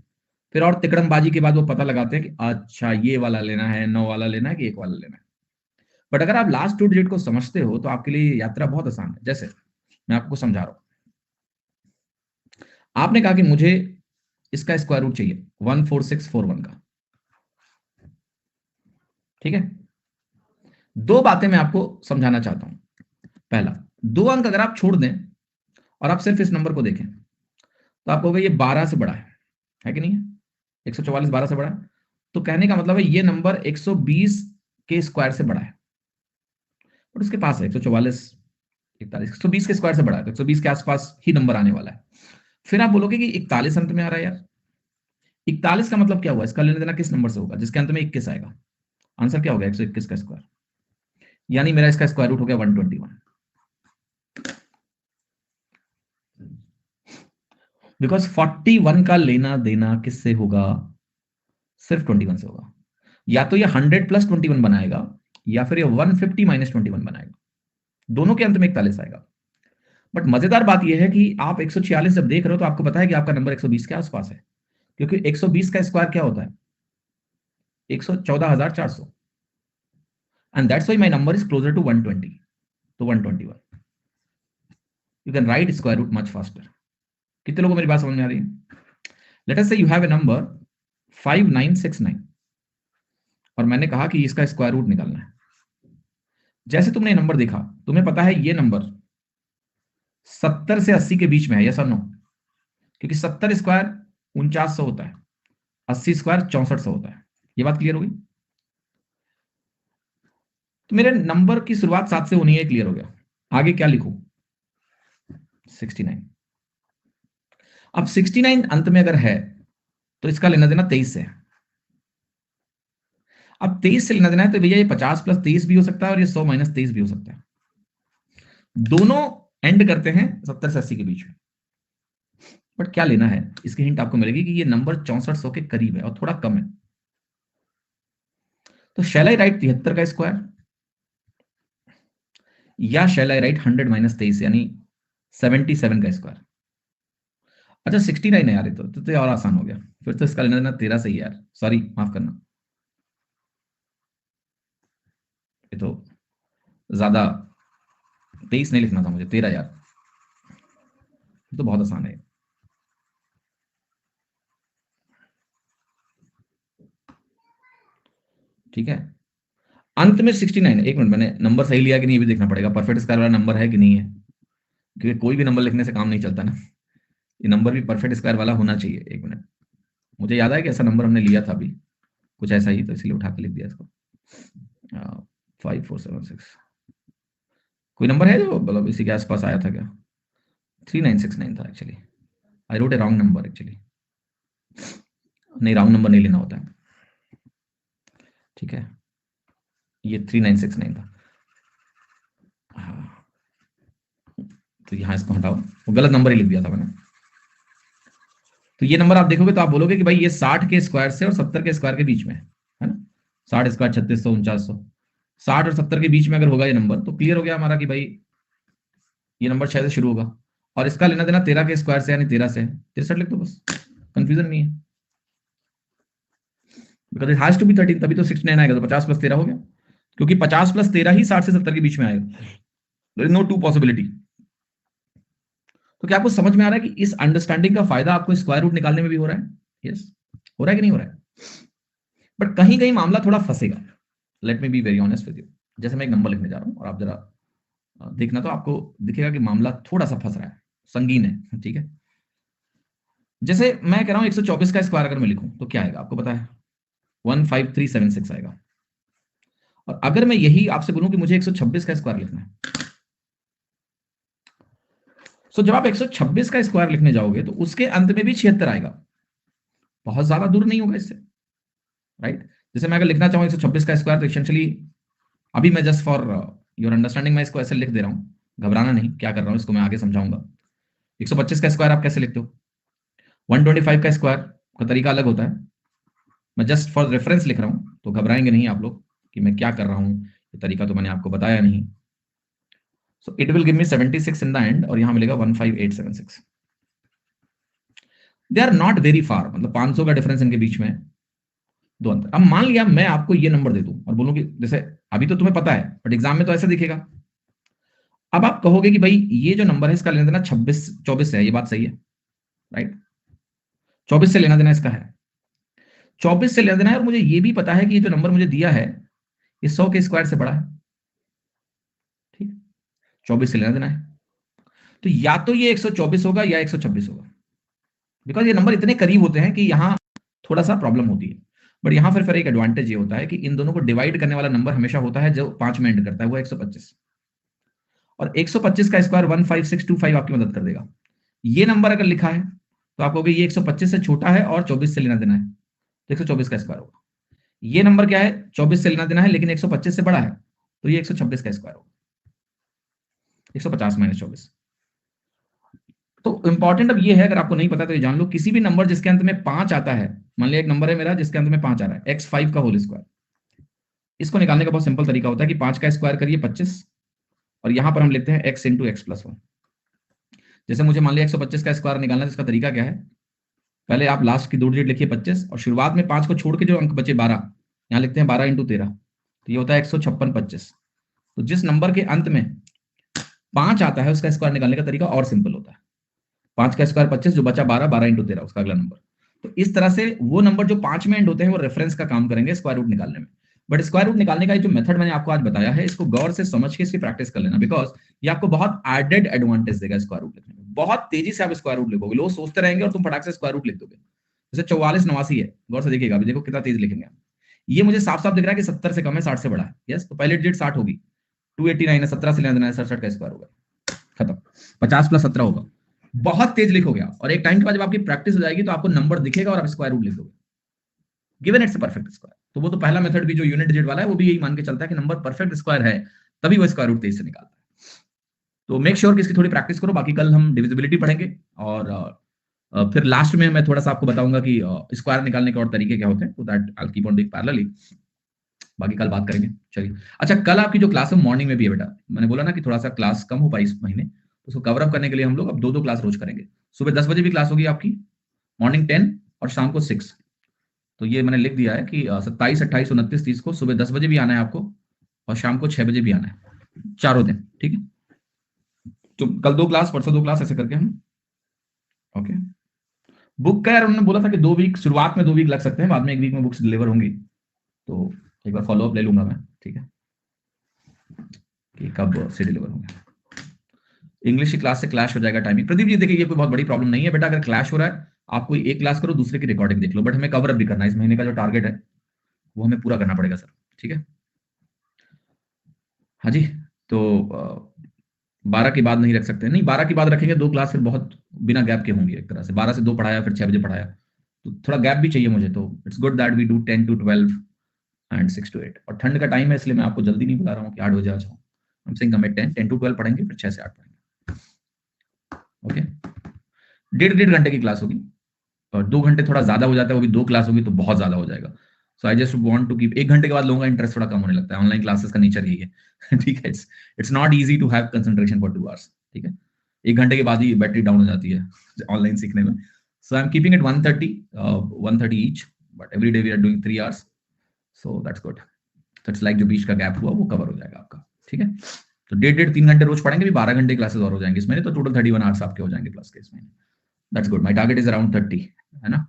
फिर और तिकड़मबाजी के बाद वो पता लगाते हैं कि अच्छा ये वाला लेना है, 9 वाला लेना है कि 1 वाला लेना है। बट अगर आप लास्ट 2 डिजिट को समझते हो तो आपके लिए यात्रा बहुत आसान है। जैसे मैं आपको समझा रहा हूं, आपने कहा कि मुझे इसका स्क्वायर रूट चाहिए 14641 का, ठीक है। दो बातें मैं आपको समझाना चाहता हूं। पहला, 2 अंक अगर आप छोड़ दें और आप सिर्फ इस नंबर को देखें तो आपको होगा ये 12 से बड़ा है कि नहीं है? 144 12 से बड़ा है, तो कहने का मतलब है ये नंबर 120 के स्क्वायर से बड़ा है। और उसके पास है 144 41 120 के स्क्वायर से बड़ा है, तो 120 के आसपास ही नंबर आने वाला है। फिर आप बोलोगे कि 41 अंत में आ रहा है यार। 41 का मतलब क्या हुआ? इसका लेना देना किस नंबर से होगा जिसके अंत में 21 आएगा? आंसर क्या होगा? 121 का स्क्वायर, यानी मेरा इसका स्क्वायर रूट हो गया 121। बिकॉज 41 का लेना देना किससे होगा? सिर्फ 21 से होगा। या तो ये 100 प्लस 21 बनाएगा या फिर ये 150 माइनस 21 बनाएगा। दोनों के अंत में 41 आएगा। बट मजेदार बात यह है कि आप 146 जब देख रहे हो तो आपको पता है कि आपका नंबर 120 के आसपास है, क्योंकि 120 का स्क्वायर क्या होता है? 114,400, and that's why my number is closer to 120, तो 121। You can write square root much faster. कितने लोगों को मेरी बात समझ में आ रही है? लेट अस से यू हैव ए नंबर 5969 और मैंने कहा कि इसका स्क्वायर रूट निकालना है। जैसे तुमने ये नंबर देखा, तुम्हें पता है ये नंबर 70 से 80 के बीच में है, यस और नो? क्योंकि 70 स्क्वायर 4900 होता है, 80 स्क्वायर 6400 होता है। ये बात क्लियर होगी? तो मेरे नंबर की शुरुआत 7 से होनी है, क्लियर हो गया। आगे क्या लिखूं? 69। अब 69 अंत में अगर है तो इसका लेना देना 23 से है। अब 23 से लेना देना है तो भैया ये 50 प्लस 23 भी हो सकता है और ये 100 माइनस 23 भी हो सकता है। दोनों एंड करते हैं 70 से 80 के बीच में। बट क्या लेना है, इसकी हिंट आपको मिलेगी कि ये नंबर 6400 के करीब है और थोड़ा कम है। तो शैल आई राइट 73 का स्क्वायर या शैल आई राइट 100 माइनस 23 यानी 77 का स्क्वायर? अच्छा 69 है यार, तो ये और आसान हो गया। फिर तो इसका लेना देना 13 से ही यार, सॉरी माफ करना, ये तो ज्यादा 23 नहीं लिखना था मुझे, 13 यार, ये तो बहुत आसान है। ठीक है, अंत में 69 है। एक मिनट, मैंने नंबर सही लिया कि नहीं ये भी देखना पड़ेगा, परफेक्ट स्क्वायर वाला नंबर है कि नहीं है, क्योंकि कोई भी नंबर लिखने से काम नहीं चलता ना, ये नंबर भी परफेक्ट स्क्वायर वाला होना चाहिए। एक मिनट, मुझे याद है कि ऐसा नंबर हमने लिया था अभी, कुछ ऐसा ही, तो इसलिए उठा के लिख दिया इसको। 5476 कोई नंबर है जो मतलब इसी के आसपास आया था क्या? 3969 था actually. I wrote a wrong number actually, नहीं रॉन्ग नंबर नहीं लेना होता है। ठीक है, ये 3969 था। हाँ, तो यहाँ इसको हटाओ, वो गलत नंबर ही लिख दिया था मैंने। तो ये नंबर आप देखोगे तो आप बोलोगे कि भाई ये 60 के स्क्वायर से और 70 के स्क्वायर के बीच में है ना? 60 स्क्वायर 3600 4900, 60 और 70 के बीच में अगर होगा ये नंबर तो क्लियर हो गया हमारा कि भाई ये नंबर 6 से शुरू होगा और इसका लेना देना 13 के स्क्वायर से यानी 13 से है। 63 लिख दो बस, कंफ्यूजन नहीं है। Because it has to be 13, तभी तो 69 आएगा, तो 50 प्लस 13 हो गया, क्योंकि 50 प्लस 13 ही 60 से 70 के बीच में आएगा। There is no two possibility. तो क्या आपको समझ में आ रहा है कि इस अंडरस्टैंडिंग का फायदा आपको स्क्वायर रूट निकालने में भी हो रहा है? यस, हो रहा है कि नहीं हो रहा है? बट कहीं कहीं मामला थोड़ा फंसेगा। Let me be very honest with you. जैसे मैं एक नंबर लिखने जा रहा हूं और आप जरा देखना, तो आपको दिखेगा कि मामला थोड़ा सा फंस रहा है, संगीन है। ठीक है, जैसे मैं कह रहा हूं 124 का स्क्वायर अगर मैं लिखूं तो क्या आएगा आपको पता है? 15376 आएगा। और अगर मैं यही आपसे बोलूं कि मुझे 126 का स्क्वायर लिखना है, जब आप 126 का स्क्वायर लिखने जाओगे तो उसके अंत में भी 76 आएगा, बहुत ज्यादा दूर नहीं होगा इससे, राइट? जैसे मैं अगर लिखना चाहूं 126 का स्क्वायर, तो एसेंशियली अभी मैं जस्ट फॉर योर अंडरस्टैंडिंग मैं इसको ऐसे लिख दे रहा हूं, घबराना नहीं, क्या कर रहा हूं इसको मैं आगे समझाऊंगा। 125 का स्क्वायर आप कैसे लिखते हो? 125 का स्क्वायर का तरीका अलग होता है। मैं जस्ट फॉर रेफरेंस लिख रहा हूं, तो घबराएंगे नहीं आप लोग कि मैं क्या कर रहा हूं, ये तरीका तो मैंने आपको बताया नहीं। So it will give me 76 in the end, और यहां मिलेगा 15876। They are not very far, मतलब 500 का डिफरेंस इनके बीच में है, दो अंतर। अब मान लिया मैं आपको ये नंबर दे दूं और बोलूं कि जैसे अभी तो तुम्हें पता है बट एग्जाम में तो ऐसा दिखेगा। अब आप कहोगे कि भाई ये जो नंबर है इसका लेना देना 26 24 से है, ये बात सही है, राइट? 24 से लेना देना इसका है, 24 से लेना देना है, और मुझे ये भी पता है कि ये जो नंबर मुझे दिया है ये 100 के स्क्वायर से बड़ा है, ठीक, 24 से लेना देना है। तो या तो ये 124 होगा या 126 होगा, बिकॉज ये नंबर इतने करीब होते हैं कि यहां थोड़ा सा प्रॉब्लम होती है। बट यहां फिर एक एडवांटेज ये होता है कि इन दोनों को डिवाइड करने वाला नंबर हमेशा होता है जो 5 में एंड करता है, वो 125, और 125 का स्क्वायर 15625 आपकी मदद कर देगा। ये नंबर अगर लिखा है तो आप कहोगे ये 125 से छोटा है और 24 से लेना देना है, तो 124 का स्क्वायर होगा। ये नंबर क्या है, 24 से लेना देना है लेकिन 125 से बड़ा है, तो ये 126 का स्क्वायर होगा, 150 माइनस 24। तो इंपॉर्टेंट अब ये है, अगर आपको नहीं पता तो ये जान लो, किसी भी नंबर जिसके अंत में 5 आता है, मान लिया एक नंबर है मेरा जिसके अंत में 5 आ रहा है, x5 का होल स्क्वायर, इसको निकालने का बहुत सिंपल तरीका होता है कि 5 का स्क्वायर करिए 25, और यहां पर हम लिखते हैं x इंटू एक्स प्लस 1। जैसे मुझे मान लिया 125 का स्क्वायर निकालना है, इसका तरीका क्या है, पहले आप लास्ट की 2 डिजिट लिखिए 25, और शुरुआत में 5 को छोड़ के जो अंक बचे 12, यहां लिखते हैं 12 इंटू 13, तो ये होता है 156 25। तो जिस नंबर के अंत में 5 आता है उसका स्क्वायर निकालने का तरीका और सिंपल होता है, 5 का स्क्वायर 25, जो बचा 12, 12 इंटू 13 उसका अगला नंबर। तो इस तरह से वो नंबर जो 5 में एंड होते हैं वो रेफरेंस का काम करेंगे स्क्वायर रूट निकालने में। बट स्क्वायर रूट निकालने का जो मेथड मैंने आपको आज बताया है, इसको गौर से समझ के इसकी प्रैक्टिस कर लेना, बिकॉज ये आपको बहुत एडेड एडवांटेज देगा स्क्वायर रूट लिखने में। बहुत तेजी से आप स्क्वायर रूट लिखोगे, लोग सोचते रहेंगे और तुम फटाक से स्क्वायर रूट लिख दोगे। जैसे 44 89 है, गौर से देखिएगा, अभी देखो कितना तेज लिखेंगे हम। ये मुझे साफ साफ दिख रहा है कि 70 से कम है, 60 से बड़ा है, यस, तो पहले डिजिट 60 होगी, 289 है, 17 से लेना देना है, 67 का स्क्वायर होगा, खत्म, 50 प्लस 17 होगा। बहुत तेज लिखोगे आप, और एक टाइम के बाद जब आपकी प्रैक्टिस हो जाएगी तो आपको नंबर दिखेगा और आप स्क्वायर रूट लिख दोगे, गिवन इट्स परफेक्ट स्क्वायर। तो वो तो पहला मेथड भी जो यूनिट डिजिट वाला है वो भी यही मान के चलता है कि नंबर परफेक्ट स्क्वायर है, तभी वो स्क्वायर रूट तेज से निकालता है। तो मेक श्योर कि इसकी थोड़ी प्रैक्टिस करो। बाकी कल हम डिविजिबिलिटी पढ़ेंगे, और फिर लास्ट में मैं थोड़ा सा आपको बताऊंगा कि स्क्वायर निकालने के और तरीके क्या होते हैं, तो that I will keep on doing parallelly. बाकी कल बात करेंगे, चलिए। अच्छा, कल आपकी जो क्लास है मॉर्निंग में भी है बेटा, मैंने बोला ना कि थोड़ा सा क्लास कम हो पाई इस महीने, तो उसको कवर अप करने के लिए हम लोग अब 2-2 क्लास रोज करेंगे। सुबह 10 बजे भी क्लास होगी आपकी, मॉर्निंग 10 और शाम को 6। तो ये मैंने लिख दिया है कि 27 28 29 30 को सुबह 10 बजे भी आना है आपको, और शाम को 6 बजे भी आना है, चारों दिन, ठीक है। तो कल 2 क्लास, परसों 2 क्लास, ऐसे करके हम, ओके। बुक का यार उन्होंने बोला था कि 2 वीक, शुरुआत में 2 वीक लग सकते हैं, बाद में 1 वीक में बुक्स डिलीवर होंगी, तो एक बार फॉलो अप ले लूंगा मैं, ठीक है, कि कब से डिलीवर होंगे। इंग्लिश की क्लास से क्लैश हो जाएगा टाइमिंग, प्रदीप जी देखिए ये कोई बहुत बड़ी प्रॉब्लम नहीं है बेटा, अगर क्लैश हो रहा है आप कोई एक क्लास करो, दूसरे की रिकॉर्डिंग देख लो, बट हमें कवर अप भी करना है, इस महीने का जो टारगेट है वो हमें पूरा करना पड़ेगा सर, ठीक है। हाँ जी, तो 12 के बाद नहीं रख सकते, नहीं 12 के बाद रखेंगे 2 क्लास, फिर बहुत बिना गैप के होंगी, एक तरह से 12 से 2 पढ़ाया फिर 6 बजे पढ़ाया, तो थोड़ा गैप भी चाहिए मुझे, तो it's good that we do 10 to 12 and 6 to 8। और ठंड का टाइम है इसलिए मैं आपको जल्दी नहीं बुला रहा हूँ कि 8 बजे आ जाओ, हम सिंह हमें 10 to 12 पढ़ेंगे, फिर 6 से 8 पढ़ेंगे, ओके। 1.5 घंटे की क्लास होगी, और 2 घंटे थोड़ा ज्यादा हो जाता है, वो भी 2 क्लास होगी तो बहुत ज्यादा हो जाएगा। So I just want to keep, 1 घंटे के बाद लोगों का इंटरेस्ट थोड़ा कम होने लगता है, ऑनलाइन क्लासेस का नेचर यही है ठीक है, it's not easy to have concentration for 2 hours, ठीक है। 1 घंटे के बाद ही बैटरी डाउन हो जाती है ऑनलाइन सीखने में। So I am keeping it 130 each, but every day we are doing 3 hours, so that's good. That's like जो बीच का गैप हुआ वो कवर हो जाएगा आपका, ठीक है। तो 1.5-3 घंटे रोज पढ़ेंगे, भी 12 घंटे क्लासेस और हो जाएंगे इस महीने, तो टोटल 31 आवर्स आपके हो जाएंगे प्लस के इस महीने। That's good, my target is around 30, है ना,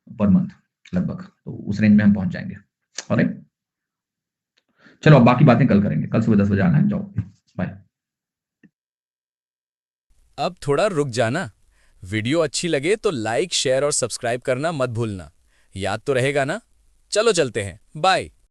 पर मंथ लगभग, तो उस रेंज में हम पहुंच जाएंगे, ऑलराइट। चलो अब बाकी बातें कल करेंगे, कल सुबह 10 बजे आना है, जाओ, बाय। अब थोड़ा रुक जाना, वीडियो अच्छी लगे तो लाइक शेयर और सब्सक्राइब करना मत भूलना, याद तो रहेगा ना। चलो चलते हैं, बाय।